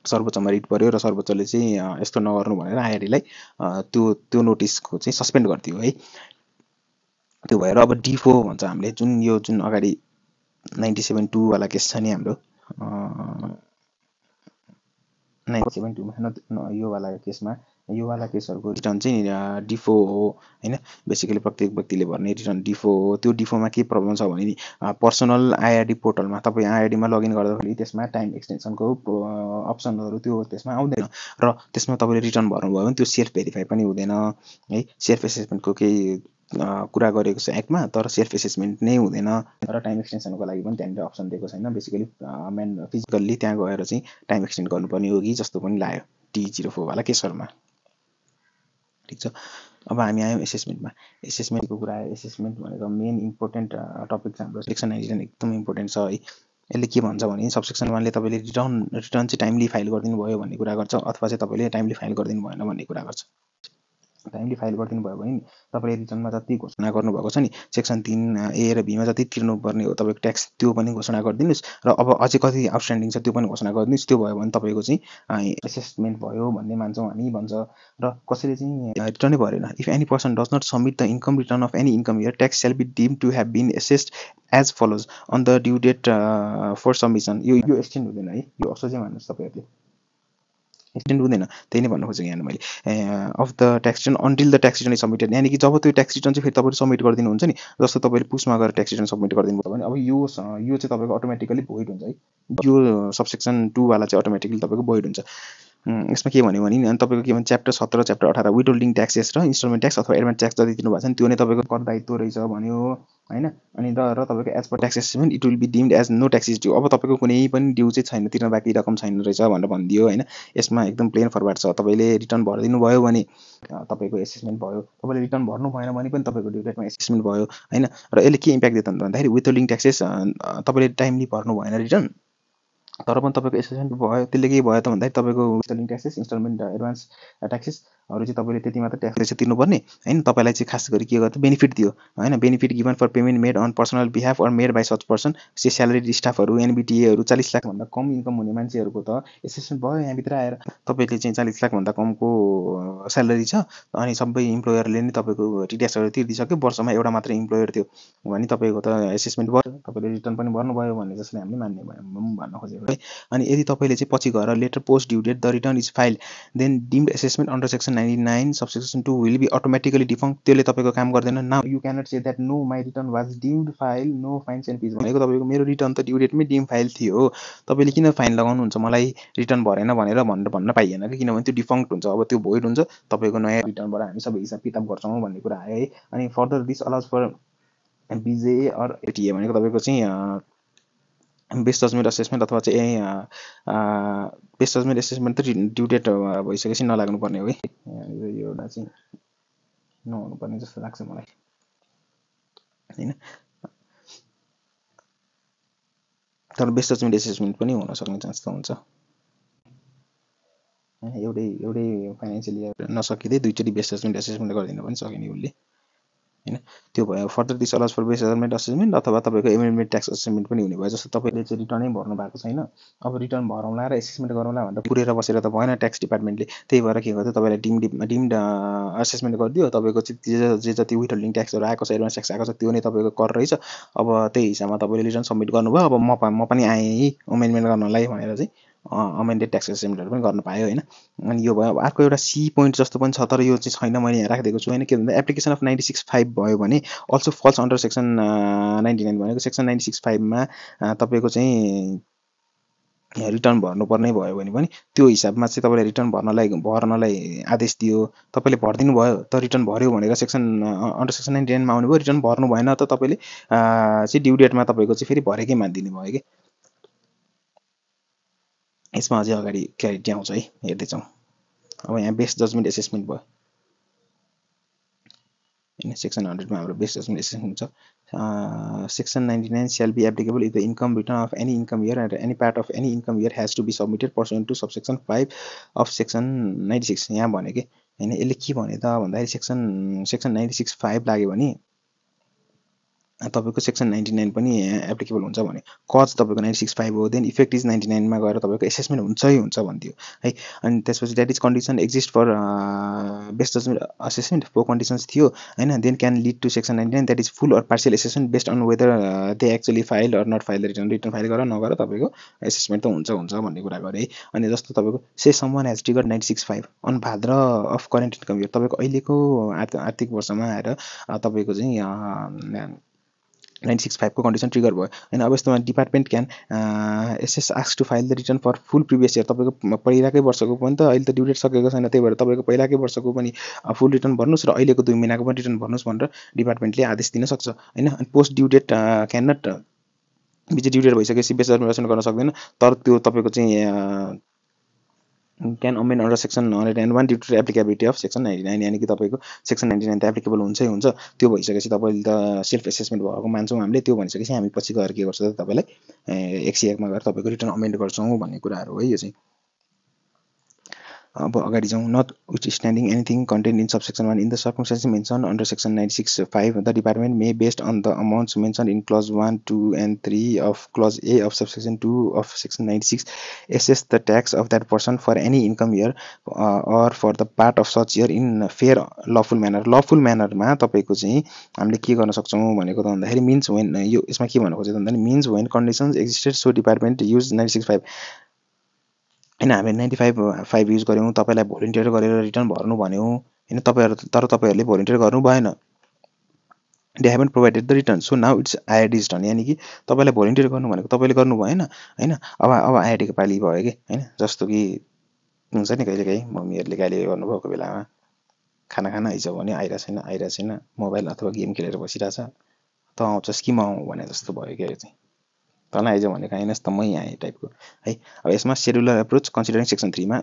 सर्वोच्चमा रिट पर्यो र सर्वोच्चले चाहिँ यस्तो नगर्नु भनेर आइआरडीलाई त्यो नोटिसको चाहिँ सस्पेन्ड गरिदियो है। त्यो भएर अब D4 भन्छ हामीले, जुन अगाडि 97(2) वाला केस छ नि हाम्रो 97(2) यो वाला केसहरूको रिटर्न चाहिँ D4 हो होइन। बेसिकली प्रत्येक व्यक्तिले भर्ने रिटर्न D4 हो। त्यो D4 मा के प्रब्लम छ भने नि पर्सनल आइआरडी पोर्टलमा तपाईँ आइआरडीमा लगइन गर्दाखेरि त्यसमा टाइम एक्सटेन्सनको अप्सनहरू त्यो त्यसमा आउँदैन र त्यसमा तपाईँले रिटर्न भर्नुभयो भने त्यो सेल्फ भेरिफाई पनि हुँदैन है। सेल्फ एसेसमेन्टको केही कुरा गरेको छ एक्टमा, तर सेल्फ एसेसमेन्ट नै हुँदैन। र टाइम एक्सटेन्सनको लागि पनि त्यहाँनिर अप्सन दिएको छैन। बेसिकली फिजिकल्ली त्यहाँ गएर चाहिँ टाइम एक्सटेन्ड गर्नुपर्ने हो कि जस्तो पनि लाग्यो D04 वाला केसहरूमा। ठिक छ। अब हामी आयौँ एसेसमेन्टमा। एसेसमेन्टको कुरा आयो। एसेसमेन्ट भनेको मेन इम्पोर्टेन्ट टपिक छ हाम्रो सेक्सन 99 एकदम इम्पोर्टेन्ट छ है। यसले के भन्छ भने सबसेक्सन 1 ले तपाईँले रिटर्न चाहिँ टाइमली फाइल गरिदिनु भयो भन्ने कुरा गर्छ, अथवा चाहिँ तपाईँले टाइमली फाइल गरिदिनु भएन भन्ने कुरा गर्छ। टाइमली फाइल गरिदिनु भयो भने तपाईँले रिटर्नमा जति घोषणा गर्नुभएको छ नि सेक्सन 3A र B मा जति तिर्नुपर्ने हो तपाईँको ट्याक्स त्यो पनि घोषणा गरिदिनुहोस् र अब अझै कति आउटस्ट्यान्डिङ छ त्यो पनि घोषणा गरिदिनुहोस्। त्यो भयो भने तपाईँको चाहिँ एसेसमेन्ट भयो भन्ने मान्छौँ हामी भन्छ। र कसैले चाहिँ रिटर्नै भरेन, if any person does not submit the income return of any income year tax shall be deemed to have been assessed as follows on the due date for submission. यो एक्सटेन्ड हुँदैन है, यो असोजै मान्नुहोस् तपाईँहरूले, एक्सटेन्ड हुँदैन। त्यही नै भन्नु खोजेको यहाँ मैले of the tax return until the tax return is submitted. यानि कि जब त्यो ट्याक्स रिटर्न चाहिँ फेरि तपाईँले सबमिट गरिदिनुहुन्छ नि, जस्तो तपाईँले पुसमा गएर ट्याक्स रिटर्न सबमिट गरिदिनु भयो भने अब यो चाहिँ तपाईँको अटोमेटिकली भोइड हुन्छ है। यो सबसेक्सन 2 वाला चाहिँ अटोमेटिकली तपाईँको भोइड हुन्छ। यसमा के भन्यो भने अनि तपाईँको के भन्छ च्याप्टर 17 च्याप्टर 18 विथहोल्डिङ ट्याक्सेस र इन्स्टलमेन्ट ट्याक्स अथवा एडभान्स ट्याक्स जति दिनु भएको छ नि त्यो नै तपाईँको कर दायित्व रहेछ भन्यो होइन। अनि र तपाईँको as per tax assessment it will be deemed as no tax is due. अब तपाईँको कुनै पनि ड्यू चाहिँ छैन, तिर्न बाँकी रकम छैन रहेछ भनेर भनिदियो होइन। यसमा एकदम प्लेन फर्मेट छ। तपाईँले रिटर्न भरिदिनु भयो भने तपाईँको एसेसमेन्ट भयो, तपाईँले रिटर्न भर्नु भएन भने पनि तपाईँको ड्यू डेटमा एसेसमेन्ट भयो होइन। र यसले के इम्प्याक्ट दियो भन्दाखेरि विथहोल्डिङ ट्याक्सेस तपाईँले टाइमली भर्नु भएन रिटर्न, तर पनि तपाईँको एसेसमेन्ट भयो। त्यसले के भयो त भन्दाखेरि तपाईँको विथहोल्डिङ ट्याक्सेस इन्स्टलमेन्ट एडभान्स ट्याक्सेसहरू चाहिँ तपाईँले त्यति मात्र ट्याक्स तिर्नुपर्ने होइन। तपाईँलाई चाहिँ खास गरी के गर्छ बेनिफिट दियो होइन। Benefit given for payment made on personal behalf or made by such person. चाहिँ स्यालेरी स्टाफहरू एनबिटिएहरू 40 लाखभन्दा कम इन्कम हुने मान्छेहरूको त एसेसमेन्ट भयो यहाँभित्र आएर। तपाईँले चाहिँ 40 लाखभन्दा कमको स्यालेरी छ अनि सबै इम्प्लोयरले नै तपाईँको टिडिएसहरू तिर्दिसक्यो, वर्षमा एउटा मात्र इम्प्लोयर थियो भने तपाईँको त एसेसमेन्ट भयो, तपाईँले रिटर्न पनि भर्नुभयो भन्ने जसले हामीले मान्ने भन्न खोजेको। अनि यदि तपाईले चाहिँ पछि गएर later post due date the return is filed then deemed assessment under section 99 subsection 2 will be automatically defunct त्यसले तपाईको काम गर्दैन now you cannot say that no my return was deemed file no fines and fees भनेको तपाईको मेरो return त due डेटमै dim file थियो हो तपाईले किन फाइन लगाउनुहुन्छ मलाई रिटर्न भरेन भनेर भन्न पाइएन कि किनभने त्यो डिफङ्क्ट हुन्छ अब त्यो भोइड हुन्छ तपाईको नयाँ रिटर्नबाट हामी सबै हिसाब किताब गर्छौँ भन्ने कुरा आयो है अनि further this allows for BJA or ATA भनेको तपाईको चाहिँ बेस्ट जजमेन्ट असेसमेन्ट अथवा चाहिँ बेस्ट जजमेन्ट एसेसमेन्ट त ड्यू डेट भइसकेपछि नलाग्नु पर्ने हो है यो एउटा चाहिँ नहुनु पर्ने जस्तो लाग्छ मलाई हैन तर बेस्ट जजमेन्ट एसेसमेन्ट पनि हुन सक्ने चान्स त हुन्छ एउटै फाइनान्शियल इयर नसकिँदै दुईचोटि बेस्ट जजमेन्ट एसेसमेन्ट गरिदिन पनि सकिने उसले हैन त्यो भयो further this allows for best judgement assessment अथवा तपाईको एमेन्डमेन्ट ट्याक्स असेसमेन्ट पनि हुने भयो जस्तो तपाईले चाहिँ रिटर्नै भर्नु भएको छैन अब रिटर्न भरौँला र एसेसमेन्ट गरौँला भनेर पुरेर बसेर त भएन ट्याक्स डिपार्टमेन्टले त्यही भएर के गर्यो तपाईँलाई डिम्ड असेसमेन्ट गरिदियो तपाईँको जे जति विथहोल्डिङ ट्याक्सहरू आएको छ एडभान्स ट्याक्स आएको छ त्यो नै तपाईँको कर रहेछ अब त्यही हिसाबमा तपाईँले रिटर्न सब्मिट गर्नुभयो अब म पनि आएँ अमेन्डमेन्ट गर्नलाई भनेर चाहिँ अमेन्डेड ट्याक्स एसेसमेन्टहरू पनि गर्न पायो हैन अनि यो भयो अर्को एउटा सी पोइन्ट जस्तो पनि छ तर यो चाहिँ छैन मैले यहाँ राखिदिएको छु हैन के भन्दा एप्लिकेसन अफ 96(5) भयो भने अल्सो फल्स अन्डर सेक्सन 99 भनेको सेक्सन 96(5) मा तपाईको चाहिँ रिटर्न भर्नुपर्ने भयो भने पनि त्यो हिसाबमा चाहिँ तपाईले रिटर्न भर्नलाई आदेश दियो तपाईले भर्दिनु भयो त रिटर्न भर्यो भनेर सेक्सन अन्डर सेक्सन 99 मा आउने भयो रिटर्न भर्नु भएन त तपाईले चाहिँ ड्यू डेटमा तपाईको चाहिँ फेरि भरेकै मान्दिनु भयो के यसमा अझै अगाडि क्ल्यारिटी आउँछ है हेर्दै जाउँ अब यहाँ बेस्ट जजमेन्ट एसेसमेन्ट भयो हैन सेक्सन 100 मा हाम्रो बेस्ट जजमेन्ट एसेसमेन्ट छ section 99 shall be applicable if the income return of any income year and any part of any income year has to be submitted pursuant to subsection 5 of section 96 यहाँ भने के हैन यसले के भने त भन्दाखेरि सेक्सन 96(5) लाग्यो भने तपाईको सेक्सन 99 पनि एप्लिकेबल हुन्छ भने कज तपाईको 96(5) हो देन इफेक्ट इज 99 मा गएर तपाईको एसेसमेन्ट हुन्छ भन्दियो है अनि त्यसपछि that is condition exist for best judgement assessment four conditions थियो हैन then can lead to section 99 that is full or partial assessment based on whether they actually file or not file return file गर नगर तपाईको assessment त हुन्छ भन्ने कुरा गरे है अनि जस्तो तपाईको say someone has triggered 96(5) on Bhadra of current income year तपाईको अहिलेको आर्थिक वर्षमा आएर तपाईको चाहिँ 96(5) को कन्डिसन ट्रिगर भयो हैन अब यस्तोमा department can assess ask to file the return for full previous year तपाईको पहिलाकै वर्षको पनि त अहिले त ड्यू डेट सकेको छैन त्यही भएर तपाईको पहिलाकै वर्षको पनि फुल रिटर्न भर्नुस् र अहिलेको 2 महिनाको पनि रिटर्न भर्नुस् भनेर डिपार्टमेन्टले आदेश दिन सक्छ हैन अनि post due date can not बिच ड्यू डेट भइसकेपछि बेस जजमेन्ट गर्न सक्दैन तर त्यो तपाईको चाहिँ can amend under section 101 due to applicability of section 99 यानी कि तपाईको सेक्सन 99 त एप्लिकेबल हुन्छ त्यो भइसकेपछि तपाईले त सेल्फ एसेसमेन्ट भएको मान्छौँ हामीले त्यो भनिसकेपछि हामी पछि गएर के गर्छ त तपाईलाई 101 मा गएर तपाईको रिटर्न अमेन्ड गर्छौं भन्ने कुराहरु है यो चाहिँ अब अगाडि जाउँ notwithstanding anything content in subsection 1 in the circumstances mention under section 96(5) the department may based on the amounts mention in clause 1 2 and 3 of clause A of subsection 2 of section 96 assess the tax of that person for any income year or for the part of such year in fair lawful manner मा तपाईको चाहिँ हामीले के गर्न सक्छौं भनेको त भन्दाखेरि means when यो यसमा के भन्नु खोजेको भन्दा means when conditions existed so department use 96(5) हैन हामीले 95(5) युज गर्यौं तपाईलाई भोलन्टियर गरेर रिटर्न भर्नु भन्यौ हैन तपाईहरुले भोलन्टियर गर्नु भएन they haven't provided the return so now it's IRD's turn यानी कि तपाईलाई भोलन्टियर गर्नु भनेको तपाईले गर्नु भएन हैन अब IRD को पाली भयो के हैन जस्तो कि हुन्छ नि कहिलेकाहीँ मम्मीहरुले गाली गर्नु भएको बेलामा खाना खान आइज भने आइरा छैन मोबाइल अथवा गेम खेलेर बसिराछ त आउँछस् कि म आउँ भने जस्तो भयो के चाहिँ तँलाई आइज भने काइनस् त मै आए टाइपको है अब यसमा शेड्युलर अप्रोच कन्सिडरिङ सेक्सन 3 मा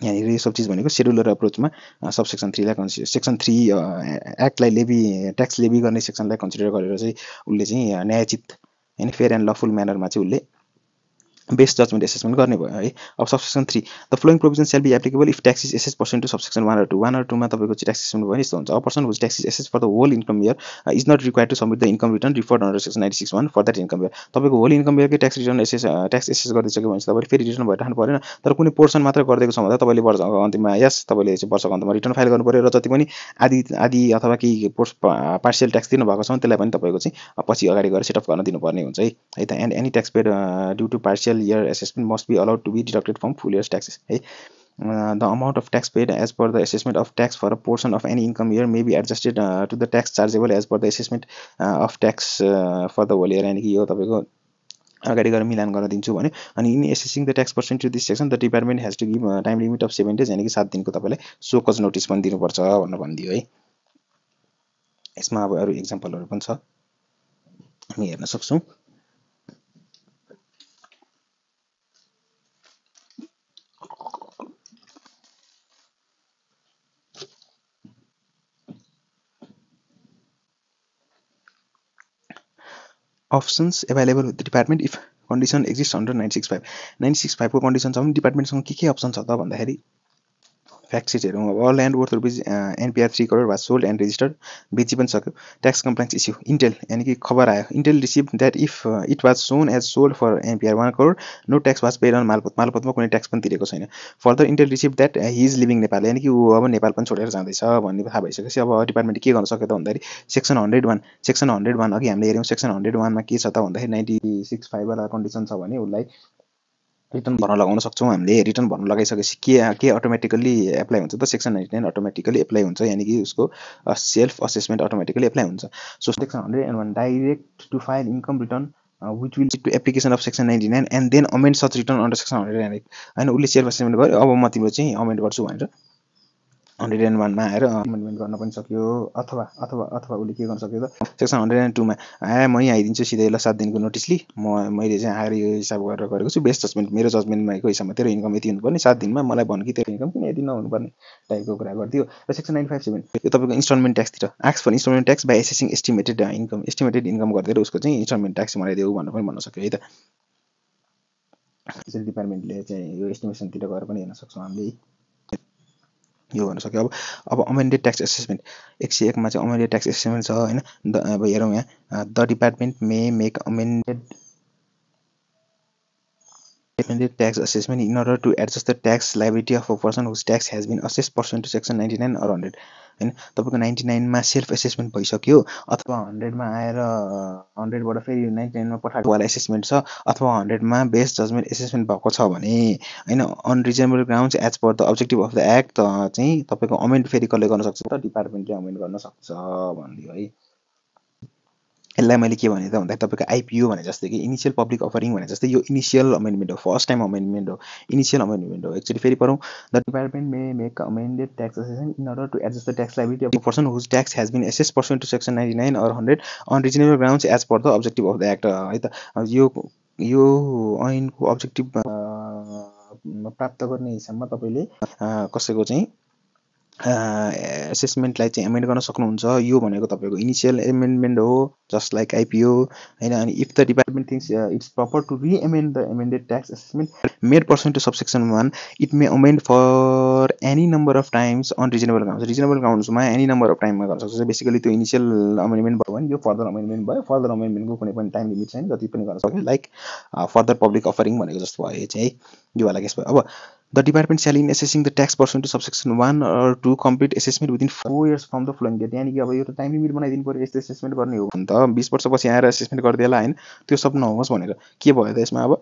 यहाँ यो सब चीज भनेको शेड्युलर अप्रोचमा सब सेक्सन 3 लाई कन्सिडर सेक्सन 3 एक्टलाई लेभी ट्याक्स लेभी गर्ने सेक्सनलाई कन्सिडर गरेर चाहिँ उले चाहिँ न्यायोचित हैन फेयर एन्ड लफुल म्यानरमा चाहिँ उले बेस्ट जजमेन्ट एसेसमेन्ट गर्ने भयो है अब subsection 3 the following provision shall be applicable if tax is assess person to subsection 1 or 2 मा तपाईको चाहिँ ट्याक्स एसेसमेन्ट भयो यस्तो हुन्छ a person whose tax is assess for the whole income year is not required to submit the income return referred under section 96(1) for that income year तपाईको whole income इयरकै tax return tax assess गरिसक्यो भने तपाईले फेरि return भइराख्नु पर्दैन तर कुनै portion मात्र गर्दैको छ भन्दा तपाईले वर्षको अन्तिममा यस तपाईले चाहिँ वर्षको अन्तिममा रिटर्न फाइल गर्नु पर्यो र जति पनि आदि अथवा कि पार्शियल ट्याक्स दिनु भएको छ त्यसलाई पनि तपाईको चाहिँ पछि अगाडि गएर सेटअप गर्न दिनुपर्ने हुन्छ है त and any tax paid due to partial initial year assessment must be allowed to be deducted from full years taxes है। The amount of tax paid as per the assessment of tax for a portion of any income year may be adjusted to the tax chargeable as per the assessment of tax for the whole year। यानी कि यो तपाईको अगाडि गएर मिलान गर्न दिन्छु भने अनि in assessing the tax percent to this section the department has to give time limit of 7 days यानी कि 7 दिनको तपाईलाई सोकज नोटिस पनि दिनुपर्छ भनेर भनिदियो है। यसमा अब अरु एक्जाम्पलहरु पनि छ हामी हेर्न सक्छौं। Options available with the department if condition exists under 965 965 को कन्डिसन छ भने डिपार्टमेन्टसँग के अप्सन छ त भन्दाखेरि फ्याक्ट सिट हेरौँ। अब land worth rupees NPR 3 crore was sold and registered बेची पनि सक्यो। ट्याक्स कम्प्लायन्स इस्यु इन्टेल यानी कि खबर आयो intel receive that if it was shown as sold for NPR 1 crore no tax was paid on मालपोत मालपोतमा कुनै ट्याक्स पनि तिरेको छैन। Further intel receive that he is living Nepal यानी कि ऊ अब नेपाल पनि छोडेर जाँदैछ भन्ने थाहा भइसकेपछि अब डिपार्टमेन्टले के गर्न सक्यो त भन्दाखेरि सेक्सन 101 अघि हामीले हेर्यौं सेक्सन 101 मा के छ त भन्दाखेरि 965 वाला कन्डिसन छ भने उसलाई रिटर्न भर्न लगाउन सक्छौं। हामीले रिटर्न भर्न लगाइसकेपछि के अटोमेटिकली एप्लाई हुन्छ त सेक्सन 99 अटोमेटिकली एप्लाई हुन्छ यानी कि उसको सेल्फ असेसमेन्ट अटोमेटिकली एप्लाई हुन्छ। So section 101 direct to file income return which will lead to application of section 99 and then amend such return under section 108 हैन उले सेल्फ असेसमेन्ट गर्यो अब म तिम्रो चाहिँ अमेन्ड गर्छु भनेर 101 मा आएर अमेन्डमेन्ट गर्न पनि सक्यो। अथवा अथवा अथवा उले के गर्न सक्यो त सेक्सन 102 मा म यही आइदिन्छु सिधै ल 7 दिनको नोटिस लि मैले चाहिँ आएर यो हिसाब गरेर गरेको छु बेस्ट जजमेन्ट मेरो जजमेन्टमा को हिसाबमा तेरो इन्कम यति हुनुपर्ने 7 दिनमा मलाई भन कि तेरो इन्कम किन यति नहुनुपर्ने टाइपको कुरा गर्दियो। र सेक्सन 957 यो तपाईको इन्स्टलमेन्ट ट्याक्सतिर ask for instalment tax by assessing estimated income गर्दै उसको चाहिँ इन्स्टलमेन्ट ट्याक्स मलाई देऊ भनेर पनि भन्न सक्यो है त। यसरी डिपार्टमेन्टले चाहिँ यो एस्टिमेसन तिर गएर पनि हेर्न सक्छौं हामीले यो गर्न सक्यो। अब अमेन्डेड ट्याक्स एसेसमेन्ट 101 मा चाहिँ अमेन्डेड ट्याक्स एसेसमेन्ट छ हैन। अब हेरौं यहाँ the department may make amended tax assessment in order to adjust the tax liability of a person whose tax has been assessed pursuant to section 99 or 100 हैन। तपाईको 99 मा सेल्फ असेसमेन्ट भइसक्यो अथवा 100 मा आएर 100 बाट फेरि 99 मा पठाएको वाला असेसमेन्ट छ अथवा 100 मा बेस्ट जजमेन्ट असेसमेन्ट भएको छ भने हैन unreasonable grounds as per the objective of the act चाहिँ तपाईको अमेन्ड फेरि कसले गर्न सक्छ त डिपार्टमेन्टले अमेन्ड गर्न सक्छ भन्दियो है। यसलाई मैले के भने त भन्दा तपाईको आईपीओ भने जस्तै कि इनिशियल पब्लिक अफरिङ भने जस्तै यो इनिशियल अमेन्डमेन्ट हो फर्स्ट टाइम अमेन्डमेन्ट हो इनिशियल अमेन्डमेन्ट हो। एक्चुअली फेरि पढौं the department may make amended tax assessment in order to adjust the tax liability of the person whose tax has been assessed pursuant to section 99 और 100 on reasonable grounds as per the objective of the act है त। यो ऐनको objective प्राप्त गर्ने हिसाबमा तपाईले कसैको चाहिँ असेसमेन्टलाई चाहिँ अमेन्ड गर्न सक्नुहुन्छ। यो भनेको तपाईको इनिशियल अमेन्डमेन्ट हो जस्ट लाइक आईपीओ हैन। अनि if the department thinks it's proper to reamend the amended tax assessment made pursuant to subsection 1 it may amend for any number of times on reasonable grounds reasonable ग्राउन्ड्समा any number of टाइममा गर्न सक्छ। Basically त्यो initial amendment भयो भने यो further amendment भयो further अमेन्डमेन्टको कुनै पनि टाइम लिमिट छैन जति पनि गर्न सक्यो लाइक फर्दर पब्लिक अफरिङ भनेको जस्तो भयो चाहिँ यो वाला केस भयो। अब the department shall in assessing the tax pursuant to subsection 1 or 2 complete assessment within 4 years from the following date यानी कि अब यो त टाइम लिमिट बनाइदिनु पर्यो यस्तो असेसमेन्ट गर्ने हो भने त 20 वर्षपछि आएर असेसमेन्ट गर्दिएला हैन त्यो सब नहोस् भनेर के भयो त यसमा अब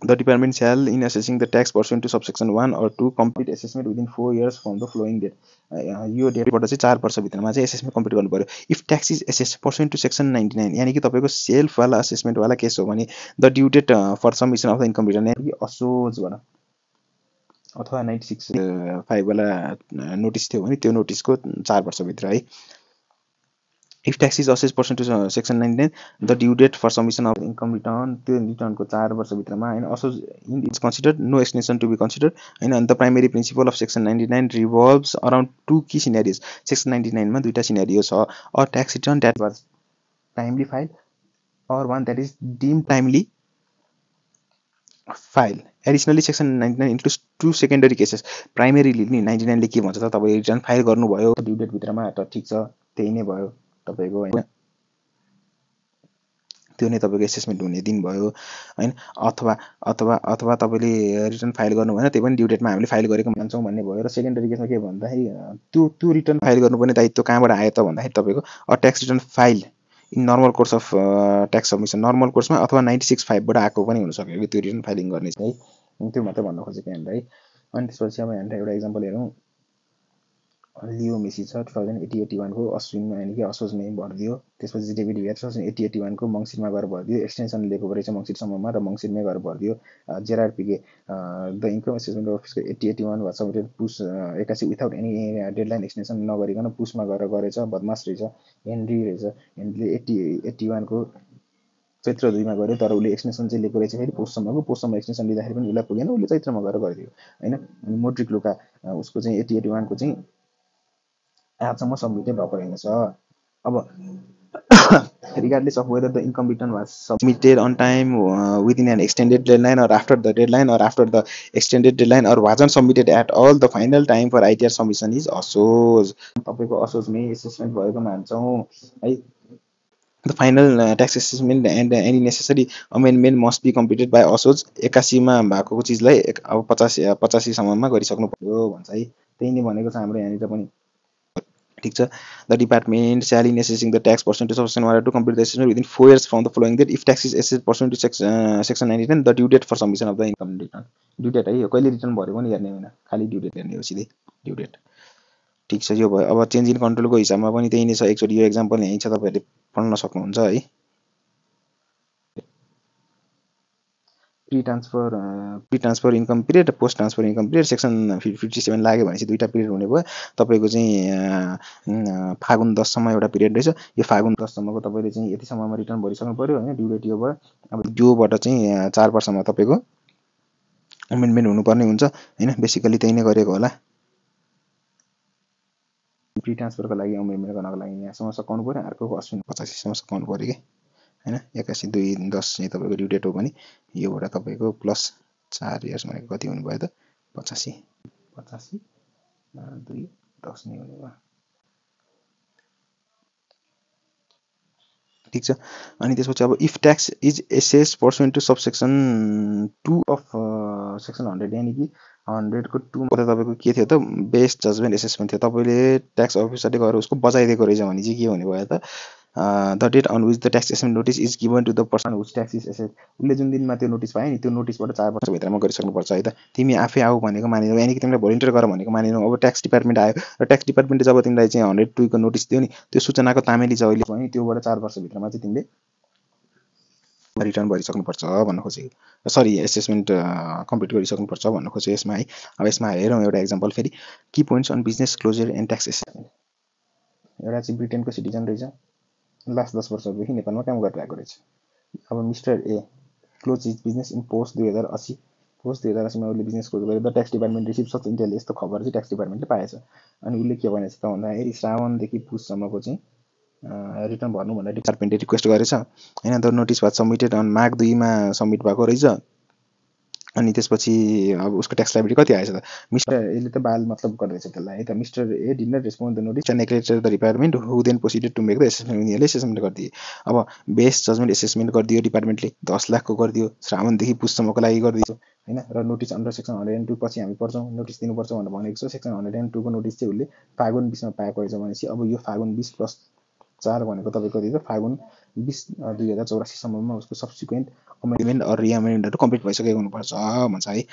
the department shall in assessing the tax pursuant to subsection 1 or 2 complete assessment within 4 years from the following date यो डेटबाट चाहिँ 4 वर्ष भित्रमा चाहिँ असेसमेन्ट कम्प्लिट गर्नु पर्यो। If tax is assessed pursuant to section 99 यानी कि तपाईको सेल्फ वाला असेसमेन्ट वाला केस हो भने the due date for submission of the income return यानी कि असोज बाट अथवा 965 वाला नोटिस थियो भने त्यो नोटिसको 4 वर्ष भित्र है। If tax is assessed pursuant to section 99 the due date for submission of income return त्यो रिटर्नको 4 वर्ष भित्रमा हैन असोज in is considered no extension to be considered हैन। अनि the primary principle of section 99 revolves around two key scenarios section 99 मा दुईटा सिनेरियो छ a tax return that was timely file or one that is deemed timely file. Additionally section 99 includes to secondary cases primarily नि 99 ले के भन्छ त तपाईले return file गर्नुभयो ड्यू डेट भित्रमा त ठीक छ त्यही नै भयो तपाईको हैन त्यो नै तपाईको असेसमेन्ट हुने दिन भयो हैन। अथवा अथवा अथवा तपाईले रिटर्न फाइल गर्नु भएन त्यही पनि ड्यू डेटमा हामीले फाइल गरेको मान्छौं भन्ने भयो। र सेकेन्डरी केसमा के भन्दाखेरि त्यो रिटर्न फाइल गर्नुपर्ने दायित्व कहाँबाट आयो त भन्दाखेरि तपाईको a tax return file in normal course of tax submission normal कोर्समा अथवा 96(5) बाट आएको पनि हुनसक्यो त्यो रिटर्न फाइलिङ गर्ने चाहिँ है। त्यो मात्रै भन्न खोजेको यहाँनिर है। अनि त्यसपछि अब यहाँनिर एउटा इक्जाम्पल हेरौँ। लियो मेसी छ 2080-81 को अश्विनमा यानि कि असोजमै भरिदियो। त्यसपछि डेभिड विया 2080-81 को मङ्सिरमा गएर भरिदियो। एक्सटेन्सन लिएको रहेछ मङ्सिरसम्ममा र मङ्सिरमै गएर भरिदियो। Gerard Pique the income assessment अफिसको 80-81 वाज सबमिटेड पुस 81 विथाउट एनी डेडलाइन एक्सटेन्सन नगरिकन पुसमा गएर गरेछ। बदमास रहेछ हेनरी रहेछ। हेनरीले 80-81 को चैत्र 2 मा गऱ्यो तर उसले एक्सटेन्सन चाहिँ लिएको रहेछ फेरि पोस्टसम्म एक्सटेन्सन लिँदाखेरि पनि उसलाई पुगेन। उसले चैत्रमा गएर गरिदियो होइन। अनि मोड्रिक लुका उसको चाहिँ 80-81 को चाहिँ आजसम्म सबमिटेड भएको रहेछ। अब regardless of whether the income return was submitted on time, within an extended deadline, or after the deadline, or after the extended deadline, or wasn't submitted at all, the final time for ITR submission is असोज। तपाईँको असोजमै assessment भएको मान्छौँ है। The final tax assessment and any necessary amendment must be completed by असोज। 81 मा भएको चिजलाई अब 85 सम्ममा गरिसक्नु पर्यो भन्छ है। त्यही नै भनेको छ हाम्रो यहाँनिर पनि। ठीक छ। The department shall in assessing the tax pursuant to section 1 to complete the assessment within 4 years from the following date. If tax is assessed pursuant to section 99, the due date for submission of the income return. Due date है, यो कहिले return भरेको पनि हेर्ने होइन, खालि due date हेर्ने हो, सिधै ड्यू डेट। ठीक छ, यो भयो। अब चेन्ज इन कन्ट्रोलको हिसाबमा पनि त्यही नै छ। एकचोटि यो एक्जाम्पल यहीँ छ, तपाईँहरूले पढ्न सक्नुहुन्छ है। Pre transfer income period, post transfer income period. Section 57 लाग्यो भनेपछि दुईवटा पिरियड हुने भयो। तपाईँको चाहिँ फागुन 10 सम्म एउटा पिरियड रहेछ। यो फागुन 10 सम्मको तपाईँले चाहिँ यतिसम्ममा रिटर्न भरिसक्नु पर्यो होइन। ड्यू डेट यो भयो। अब योबाट चाहिँ 4 वर्षमा तपाईँको अमेन्डमेन्ट हुनुपर्ने हुन्छ होइन। बेसिकली त्यही नै गरेको होला। प्री ट्रान्सफरको लागि अमेन्डमेन्ट गर्नको लागि यहाँसम्म सकाउनु पर्यो, अर्कोको 85 सम्म सकाउनु पर्यो कि होइन। 81/2/10 चाहिँ तपाईँको ड्यू डेट हो भने योबाट तपाईँको प्लस 4 इयर्स भनेको कति हुनुभयो त 85 2/10 नै हुने भयो। ठीक छ। अनि त्यसपछि अब if tax is assess pursuant to subsection 2 of section 100 यानि कि 100 को 2 मा तपाईँको के थियो त बेस्ट जजमेन्ट एसेसमेन्ट थियो। तपाईँले ट्याक्स अफिसरले गएर उसको बचाइदिएको रहेछ भने चाहिँ के हुने भयो त the date on which the tax assessment notice is given to the person whose tax is assess. उसले जुन दिनमा त्यो नोटिस पायो नि त्यो नोटिसबाट 4 वर्षभित्रमा गरिसक्नुपर्छ है त। तिमी आफै आऊ भनेको मानिनौ, यानि कि तिमीलाई भोलिन्टियर गर भनेको मानिनौ। अब ट्याक्स डिपार्टमेन्ट आयो र ट्याक्स डिपार्टमेन्टले जब तिमीलाई चाहिँ 102 को नोटिस दियो नि, त्यो सूचनाको तामेली चाहिँ अहिले भयो नि, त्योबाट 4 वर्षभित्रमा चाहिँ तिमीले रिटर्न भरिसक्नुपर्छ भन्न खोजेको। सरी, एसेसमेन्ट कम्प्लिट गरिसक्नुपर्छ भन्न खोजेको यसमा है। अब यसमा हेरौँ एउटा एक्जाम्पल फेरि। Key points on business closure and tax assessment. एउटा चाहिँ ब्रिटेनको सिटिजन रहेछ, लास्ट 10 वर्षदेखि नेपालमा काम गरिरहेको रहेछ। अब mister A close is business in post 2080। Post 2080 मा उसले बिजनेस क्लोज गरेर the tax department receive such Intel. यस्तो खबर चाहिँ ट्याक्स डिपार्टमेन्टले पाएछ। अनि उसले के भनेछ त भन्दाखेरि श्रावणदेखि पुससम्मको चाहिँ रिटर्न भर्नु भनेर डिपार्टमेन्टले रिक्वेस्ट गरेछ होइन। The notice was submitted on Magh 2 मा सबमिट भएको रहेछ। अनि त्यसपछि अब उसको ट्याक्स लाइबिलिटी कति आएछ त मिस्टर एले त बाल मतलब गर्दैछ त्यसलाई है त। Mister A did not respond the notice and neglected the department who then proceeded to make the assessment. उनीहरूले एसेसमेन्ट गरिदिए। अब बेस्ट जजमेन्ट एसेसमेन्ट गरिदियो डिपार्टमेन्टले, 10 लाखको गरिदियो, श्रावणदेखि पुससम्मको लागि गरिदियो होइन। र नोटिस अन्डर सेक्सन 102 पछि हामी पढ्छौँ नोटिस दिनुपर्छ भनेर भनेको छ। सेक्सन 102 को नोटिस चाहिँ उसले फागुन 20 मा पाएको रहेछ भनेपछि अब यो फागुन 20 प्लस 4 भनेको तपाईँको कति त फागुन 20 2084 सम्ममा उसको सब्सिक्वेन्ट अमेन्डमेन्ट अर रिअमेन्डमेन्टहरू कम्प्लिट भइसकेको हुनुपर्छ भन्छ है।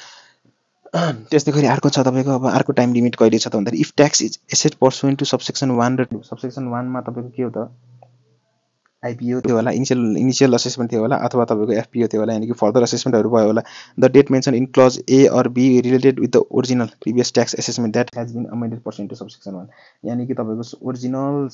त्यस्तै गरी अर्को छ तपाईँको। अब अर्को टाइम लिमिट कहिले छ त भन्दाखेरि if tax is assessed pursuant to subsection 1 र 2। सबसेक्सन 1 मा तपाईँको के हो त आइपिओ थियो होला, इनिसियल असेसमेन्ट थियो होला, अथवा तपाईँको एफपिओ थियो होला, यानि कि फर्दर असेसमेन्टहरू भयो होला। The date mention in clause A or B related with the original previous tax assessment that has been amended percent to subsection 1। यानि कि तपाईँको ओरिजिनल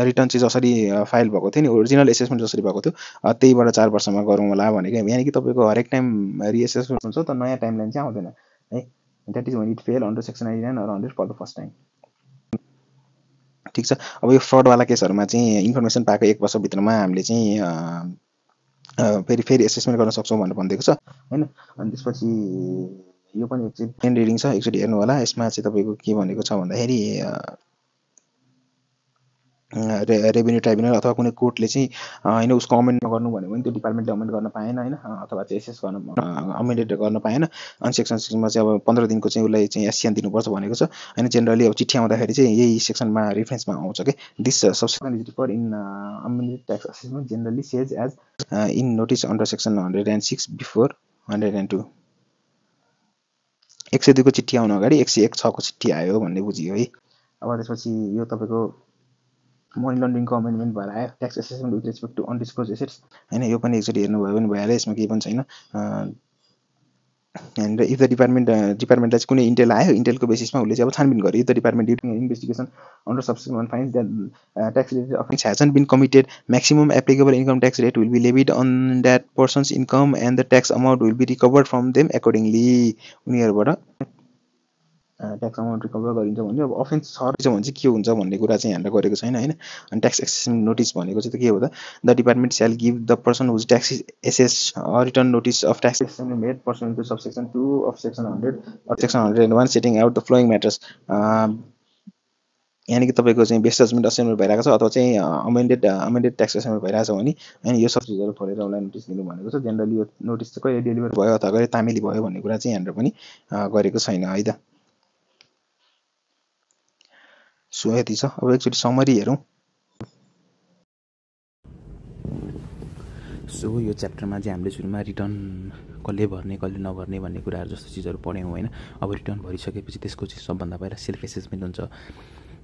रिटर्न चाहिँ जसरी फाइल भएको थियो नि, ओरिजिनल एसेसमेन्ट जसरी भएको थियो त्यहीबाट 4 वर्षमा गरौँ होला भनेको। यानि कि तपाईँको हरेक टाइम रिएसेसमेन्ट हुन्छ त नयाँ टाइमलाइन चाहिँ आउँदैन है। That is when it fail under section 99 or 100 for the first time. ठीक छ। अब यो फ्रडवाला केसहरूमा चाहिँ इन्फर्मेसन पाएको 1 वर्षभित्रमा हामीले चाहिँ फेरि एसेसमेन्ट गर्न सक्छौँ भनेर भनिदिएको छ होइन। अनि त्यसपछि यो पनि एकचोटि प्लेन रिडिङ छ, एकचोटि हेर्नु होला। यसमा चाहिँ तपाईँको के भनेको छ भन्दाखेरि रेभेन्यू ट्राइब्युनल अथवा कुनै कोर्टले चाहिँ होइन उसको अमेन्ड गर्नु भन्यो भने त्यो डिपार्टमेन्टले अमेन्ड गर्न पाएन होइन, अथवा चाहिँ एसएस गर्न अमेन्डेड गर्न पाएन। अनि सेक्सन 6मा चाहिँ अब 15 दिनको चाहिँ उसलाई चाहिँ एससिएन दिनुपर्छ भनेको छ होइन। जेनरली अब चिठी आउँदाखेरि चाहिँ यही सेक्सनमा रेफरेन्समा आउँछ कि this subsection is refer in amended tax assessment generally says as in notice under section 106 before 102। 102 को चिठी आउनु अगाडि 106 को चिठी आयो भन्ने बुझियो है। अब त्यसपछि यो तपाईँको मनी लन्ड्रिङको अमेन्डमेन्ट भएर आयो, tax assessment with respect to undisclose assets होइन। यो पनि एकचोटि हेर्नुभयो भने भइहाल्यो, यसमा केही पनि छैन। एन्ड इफ द डिपार्टमेन्टलाई चाहिँ कुनै इन्टेल आयो, इन्टेलको बेसिसमा उसले चाहिँ अब छानबिन गर्यो। The department during investigation under subsection 1 finds that tax related offence hasn't been committed, maximum applicable income tax rate will be levied on that persons income and the tax amount will be recovered from them accordingly. उनीहरूबाट tax amount recover गरिन्छ भने अब offence छ रहेछ भने चाहिँ के हुन्छ भन्ने कुरा चाहिँ हामीलाई गरेको छैन होइन। अनि ट्याक्स एक्सेसन नोटिस भनेको चाहिँ के हो त, the department shall give the person whose tax assess return notice of tax accession made person to subsection 2 of section 100 of section 101 setting out the following matters. यानि कि तपाईँको चाहिँ बेस्ट जजमेन्ट असेसमेन्ट भइरहेको छ अथवा चाहिँ अमेन्डेड ट्याक्स असेसमेन्ट भइरहेको छ भने होइन यो सब चिजहरू खोलेर उसलाई नोटिस दिनु भनेको छ। जेनरली यो नोटिस चाहिँ कहिले डेलिभर भयो अथवा कहिले तामेली भयो भन्ने कुरा चाहिँ यहाँनिर पनि गरेको छैन है त। सो यति छ। अब एकचोटि समरी हेरौँ। सो यो च्याप्टरमा चाहिँ हामीले सुरुमा रिटर्न कसले भर्ने कसले नभर्ने भन्ने कुराहरू जस्तो चिजहरू पढ्यौँ होइन। अब रिटर्न भरिसकेपछि त्यसको चाहिँ सबभन्दा पहिला सेल्फ एसेसमेन्ट हुन्छ।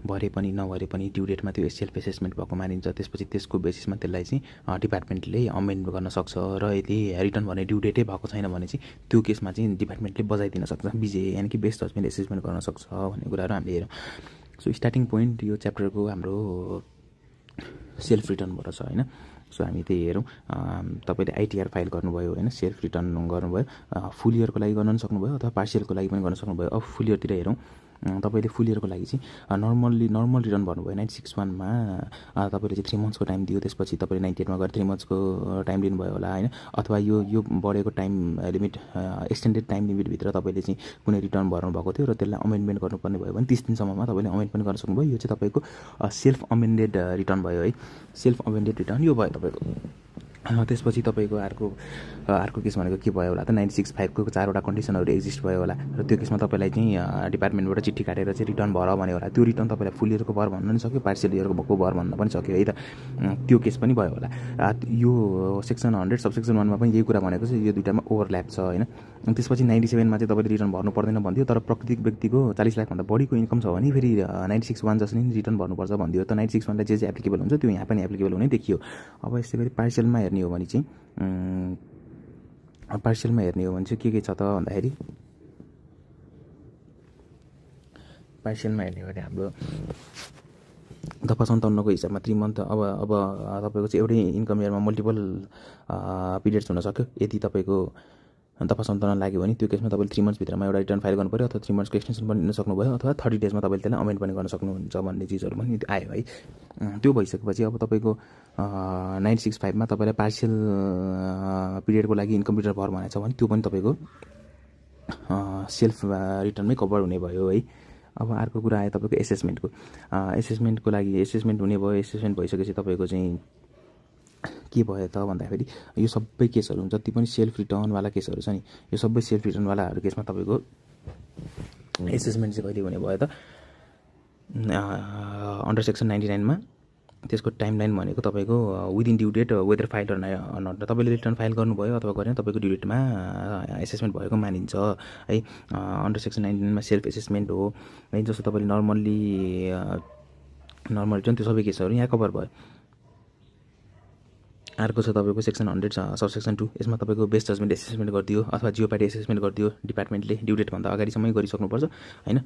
भरे पनि नभरे पनि ड्यु डेटमा त्यो सेल्फ एसेसमेन्ट भएको मानिन्छ। त्यसपछि त्यसको बेसिसमा त्यसलाई चाहिँ डिपार्टमेन्टले अमेन्ड गर्न सक्छ र यदि रिटर्न भन्ने ड्यु डेटै भएको छैन भने चाहिँ त्यो केसमा चाहिँ डिपार्टमेन्टले बजाइदिन सक्छ, बिजे यानि कि बेस्ट जजमेन्ट एसेसमेन्ट गर्न सक्छ भन्ने कुराहरू हामीले हेरौँ। सो स्टार्टिङ पोइन्ट यो च्याप्टरको हाम्रो सेल्फ रिटर्नबाट छ होइन। सो हामी त्यही हेरौँ। तपाईँले आइटिआर फाइल गर्नुभयो होइन, सेल्फ रिटर्न गर्नुभयो, फुल इयरको लागि गर्न सक्नुभयो अथवा पार्सियलको लागि पनि गर्न सक्नुभयो। अब फुल इयरतिर हेरौँ। तपाईँले फुल इयरको लागि चाहिँ नर्मल रिटर्न भन्नुभयो 961मा तपाईँले चाहिँ 3 मन्थ्सको टाइम दियो। त्यसपछि तपाईँले 98मा गएर 3 मन्थ्सको टाइम लिनुभयो होला होइन। अथवा यो बढेको टाइम लिमिट एक्सटेन्डेड टाइम लिमिटभित्र तपाईँले चाहिँ कुनै रिटर्न भर्नु भएको थियो र त्यसलाई अमेन्डमेन्ट गर्नुपर्ने भयो भने 30 दिनसम्ममा तपाईँले अमेन्डमेन्ट गर्न सक्नुभयो। यो चाहिँ तपाईँको सेल्फ अमेन्डेड रिटर्न भयो है। सेल्फ अमेन्डेड रिटर्न यो भयो तपाईँको। त्यसपछि तपाईँको अर्को केस भनेको के भयो होला त, 965 को 4वटा कन्डिसनहरू एक्जिस्ट भयो होला र त्यो केसमा तपाईँलाई चाहिँ डिपार्टमेन्टबाट चिठी काटेर चाहिँ रिटर्न भर भन्यो होला। त्यो रिटर्न तपाईँलाई फुल इयरको भर भन्न पनि सक्यो, पार्सियल इयरको भएको भर भन्न पनि सक्यो है त। त्यो केस पनि भयो होला। यो सेक्सन 100 सबसेक्सन 1मा पनि यही कुरा भनेको छ, यो दुइटामा ओभरल्याप छ होइन। त्यसपछि 97मा चाहिँ तपाईँले रिटर्न भर्नु पर्दैन भन्थ्यो, तर प्राकृतिक व्यक्तिको 40 लाखभन्दा बढीको इन्कम छ भने फेरि 96(1) जसले रिटर्न भर्नुपर्छ भन्थ्यो। त 96(1) लाई जे एप्लिकेबल हुन्छ त्यो यहाँ पनि एप्लिकेबल हुने देखियो। अब यसै गरी पार्सियलमा हेर्ने हो भने चाहिँ के छ त भन्दाखेरि पार्सियलमा हेर्ने हो भने हाम्रो दफा 57 को हिसाबमा 3 मन्थ। अब तपाईँको चाहिँ एउटै इन्कम इयरमा मल्टिपल पिरियड्स हुन सक्यो। यदि तपाईँको दफा 57 लाग्यो भने त्यो केसमा तपाईँले 3 मन्थ्सभित्रमा एउटा रिटर्न फाइल गर्नु पऱ्यो अथवा 3 मन्थ्सको एक्सटेन्सन पनि लिन सक्नुभयो अथवा 30 डेजमा तपाईँले त्यसलाई अमेन्ड पनि गर्न सक्नुहुन्छ भन्ने चिजहरू पनि आयो है। त्यो भइसकेपछि अब तपाईँको 965मा तपाईँलाई पार्सियल पिरियडको लागि इन्कम रिटर्न भर भनेको छ भने त्यो पनि तपाईँको सेल्फ रिटर्नमै कभर हुने भयो है। अब अर्को कुरा आयो तपाईँको एसेसमेन्टको लागि एसेसमेन्ट हुने भयो। एसेसमेन्ट भइसकेपछि तपाईँको चाहिँ के भयो त भन्दाखेरि यो सबै केसहरू हुन्छ, ती पनि सेल्फ रिटर्नवाला केसहरू छ नि। यो सबै सेल्फ रिटर्नवालाहरू केसमा तपाईँको एसेसमेन्ट चाहिँ कहिले हुने भयो त, अन्डर सेक्सन 99मा त्यसको टाइमलाइन भनेको तपाईँको within due date whether file र नट। तपाईँले रिटर्न फाइल गर्नुभयो अथवा गरेन तपाईँको ड्यु डेटमा एसेसमेन्ट भएको मानिन्छ है। अन्डर सेक्सन 99मा सेल्फ एसेसमेन्ट हो है। जस्तो तपाईँले नर्मल रिटर्न त्यो सबै केसहरू यहाँ कभर भयो। अर्को छ तपाईँको सेक्सन 100 सबसेक्सन 2। यसमा तपाईँको बेस्ट जजमेन्ट एसेसमेन्ट गरिदियो अथवा जियोप्याडी एसेसमेन्ट गरिदियो डिपार्टमेन्टले ड्यु डेटभन्दा अगाडिसम्मै गरिसक्नुपर्छ होइन,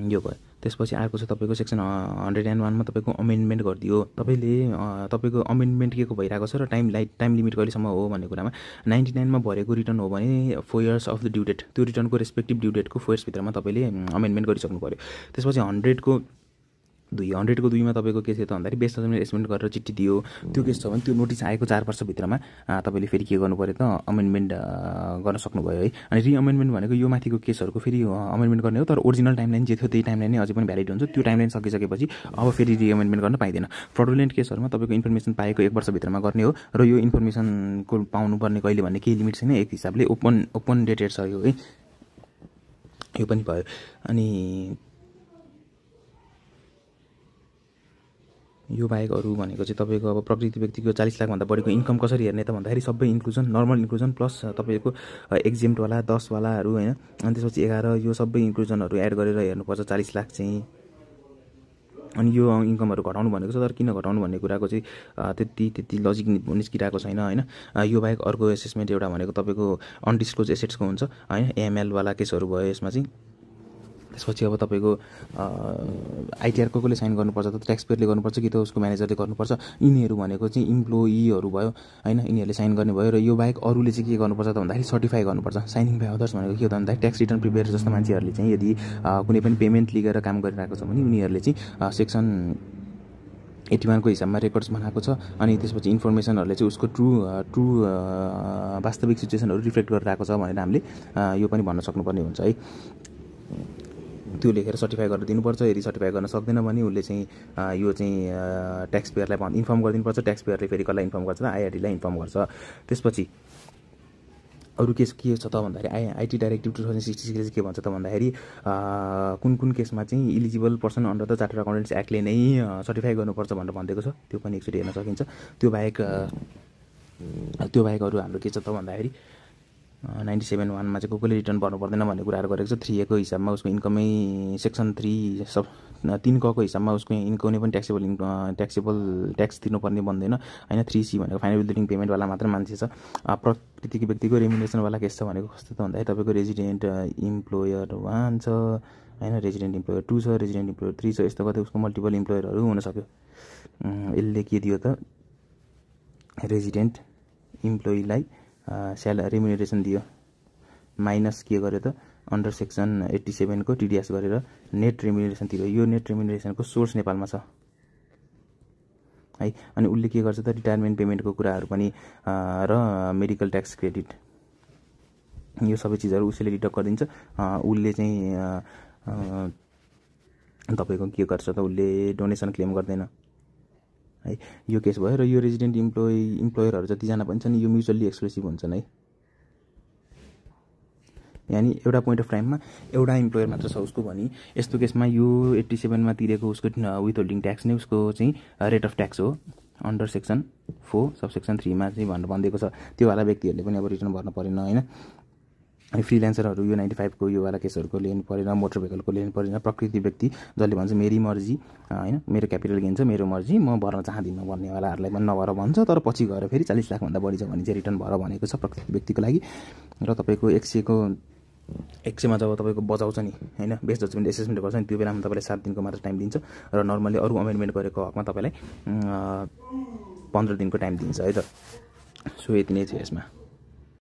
यो भयो। त्यसपछि अर्को छ तपाईँको सेक्सन 101मा तपाईँको अमेन्डमेन्ट गरिदियो। तपाईँको अमेन्डमेन्ट के को भइरहेको छ र टाइम लिमिट कहिलेसम्म हो भन्ने कुरामा 99मा भरेको रिटर्न हो भने 4 years of the due date, त्यो रिटर्नको रेस्पेक्टिभ ड्यु डेटको 4 इयर्सभित्रमा तपाईँले अमेन्डमेन्ट गरिसक्नु पऱ्यो। त्यसपछि 100को 100 को 2 मा तपाईँको के थियो त भन्दाखेरि बेस्ट जजमेन्ट एसेसमेन्ट गरेर चिठी दियो। त्यो केस छ भने त्यो नोटिस आएको 4 वर्षभित्रमा तपाईँले फेरि के गर्नु पऱ्यो त अमेन्डमेन्ट गर्न सक्नुभयो है। अनि रिअमेन्डमेन्ट भनेको यो माथिको केसहरूको फेरि अमेन्डमेन्ट गर्ने हो, तर ओरिजिनल टाइमलाइन जे थियो त्यही टाइमलाइन नै अझै पनि भ्यालिड हुन्छ। त्यो टाइमलाइन सकिसकेपछि अब फेरि रिअमेन्डमेन्ट गर्न पाइँदैन। फ्रडुलेन्ट केसहरूमा तपाईँको इन्फर्मेसन पाएको 1 वर्षभित्रमा गर्ने हो र यो इन्फर्मेसनको पाउनुपर्ने कहिले भन्ने केही लिमिट छैन। एक हिसाबले ओपन डेटेड छ यो है, यो पनि भयो। अनि यो बाहेक अरू भनेको चाहिँ तपाईँको अब प्रकृति व्यक्तिको 40 लाखभन्दा बढीको इन्कम कसरी हेर्ने त भन्दाखेरि सबै इन्क्लुजन, नर्मल इन्क्लुजन प्लस तपाईँको एक्जेम्टवाला 10 वालाहरू होइन, अनि त्यसपछि 11 यो सबै इन्क्लुजनहरू एड गरेर हेर्नुपर्छ 40 लाख चाहिँ। अनि यो इन्कमहरू घटाउनु भनेको छ, तर किन घटाउनु भन्ने कुराको चाहिँ त्यति लजिक निस्किरहेको छैन होइन। यो बाहेक अर्को एसेसमेन्ट एउटा भनेको तपाईँको अनडिस्क्लोज एसेट्सको हुन्छ होइन, एएमएलवाला केसहरू भयो यसमा चाहिँ। त्यसपछि अब तपाईँको आइटिआर कसले साइन गर्नुपर्छ त ट्याक्स पेयरले गर्नुपर्छ कि त उसको म्यानेजरले गर्नुपर्छ। यिनीहरू भनेको चाहिँ इम्प्लोइहरू भयो होइन, यिनीहरूले साइन गर्ने भयो। र यो बाहेक अरूले चाहिँ के गर्नुपर्छ त भन्दाखेरि सर्टिफाई गर्नुपर्छ। साइनिङ बाई अदर्स भनेको के हो त भन्दाखेरि ट्याक्स रिटर्न प्रिपेयर जस्तो मान्छेहरूले चाहिँ यदि कुनै पनि पेमेन्ट लिएर काम गरिरहेको छ भने उनीहरूले चाहिँ सेक्सन 81 को हिसाबमा रेकर्ड्स बनाएको छ। अनि त्यसपछि इन्फर्मेसनहरूले चाहिँ उसको ट्रु वास्तविक सिचुएसनहरू रिफ्लेक्ट गरिरहेको छ भनेर हामीले यो पनि भन्न सक्नुपर्ने हुन्छ है। त्यो लेखेर सर्टिफाई गरेर दिनुपर्छ। यदि सर्टिफाई गर्न सक्दैन भने उसले चाहिँ यो चाहिँ ट्याक्स पेयरलाई इन्फर्म गरिदिनुपर्छ। ट्याक्स पेयरले फेरि कसलाई इन्फर्म गर्छ त आइआरटीलाई इन्फर्म गर्छ। त्यसपछि अरू केस के छ त भन्दाखेरि आइटी डाइरेक्टिभ 2066ले चाहिँ के भन्छ त भन्दाखेरि कुन केसमा चाहिँ eligible person under the chartered accountants एक्टले नै सर्टिफाई गर्नुपर्छ भनेर भनिदिएको छ। त्यो पनि एकचोटि हेर्न सकिन्छ। त्यो बाहेक अरू हाम्रो के छ त भन्दाखेरि 97(1) चाहिँ कसले रिटर्न भर्नु पर्दैन भन्ने कुराहरू गरेको छ। 3A को हिसाबमा उसको इन्कमै सेक्सन 3 सब 3 को हिसाबमा उसको कुनै पनि ट्याक्सेबल ट्याक्स तिर्नुपर्ने बन्दैन होइन। 3C भनेको फाइनल विथहोल्डिङ पेमेन्टवाला मात्र मान्छे छ। प्रकृतिको व्यक्तिको रेम्युनरेसनवाला केस छ भनेको कस्तो त भन्दाखेरि तपाईँको रेजिडेन्ट इम्प्लोयर 1 छ होइन, रेजिडेन्ट इम्प्लोयर 2 छ, रेजिडेन्ट इम्प्लोयर 3 छ। यस्तो गर्दै उसको मल्टिपल इम्प्लोयरहरू हुनसक्यो। यसले के दियो त रेजिडेन्ट इम्प्लोइलाई रेम्युनरेसन दियो माइनस के गर्यो त अन्डर सेक्सन 87 को टिडिएस गरेर नेट रेम्युनरेसन तिर्यो। यो नेट रेम्युनरेसनको सोर्स नेपालमा छ है। अनि उसले के गर्छ त रिटायरमेन्ट पेमेन्टको कुराहरू पनि र मेडिकल ट्याक्स क्रेडिट यो सबै चिजहरू उसले डिडक्ट गरिदिन्छ। उसले चाहिँ तपाईँको के गर्छ त उसले डोनेसन क्लेम गर्दैन है। यो केस भयो। र यो रेजिडेन्ट इम्प्लोयरहरू जतिजना पनि छन् यो म्युचुअल्ली एक्सक्लुसिभ हुन्छन् है। यानि एउटा पोइन्ट अफ टाइममा एउटा इम्प्लोयर मात्र छ उसको भनी यस्तो केसमा यो 87 मा तिरेको उसको विथहोल्डिङ ट्याक्स नै उसको चाहिँ रेट अफ ट्याक्स हो अन्डर सेक्सन 4 सबसेक्सन 3 मा चाहिँ भनेर भनिदिएको छ। त्यो वाला व्यक्तिहरूले पनि अब रिटर्न भर्न परेन होइन। अनि फ्रिल्यान्सरहरू यो 95 को यो वाला केसहरूको लिनु परेन, मोटर भेहिकलको लिनु परेन। प्रकृति व्यक्ति जसले भन्छ मेरी मर्जी होइन, मेरो क्यापिटल गेन छ, मेरो मर्जी, म भर्न चाहदिनँ भन्नेवालाहरूलाई पनि नभर भन्छ। तर पछि गएर फेरि 40 लाखभन्दा बढी छ भने चाहिँ रिटर्न भर भनेको छ प्रकृति व्यक्तिको लागि। र तपाईँको 100 मा जब तपाईँको बजाउँछ नि होइन, बेस्ट जजमेन्ट एसेसमेन्ट गर्छ नि, त्यो बेलामा तपाईँलाई 7 दिनको मात्र टाइम दिन्छ। र नर्मली अरू अमेन्डमेन्ट गरेको हकमा तपाईँलाई 15 दिनको टाइम दिन्छ है त। सो यति नै छ यसमा।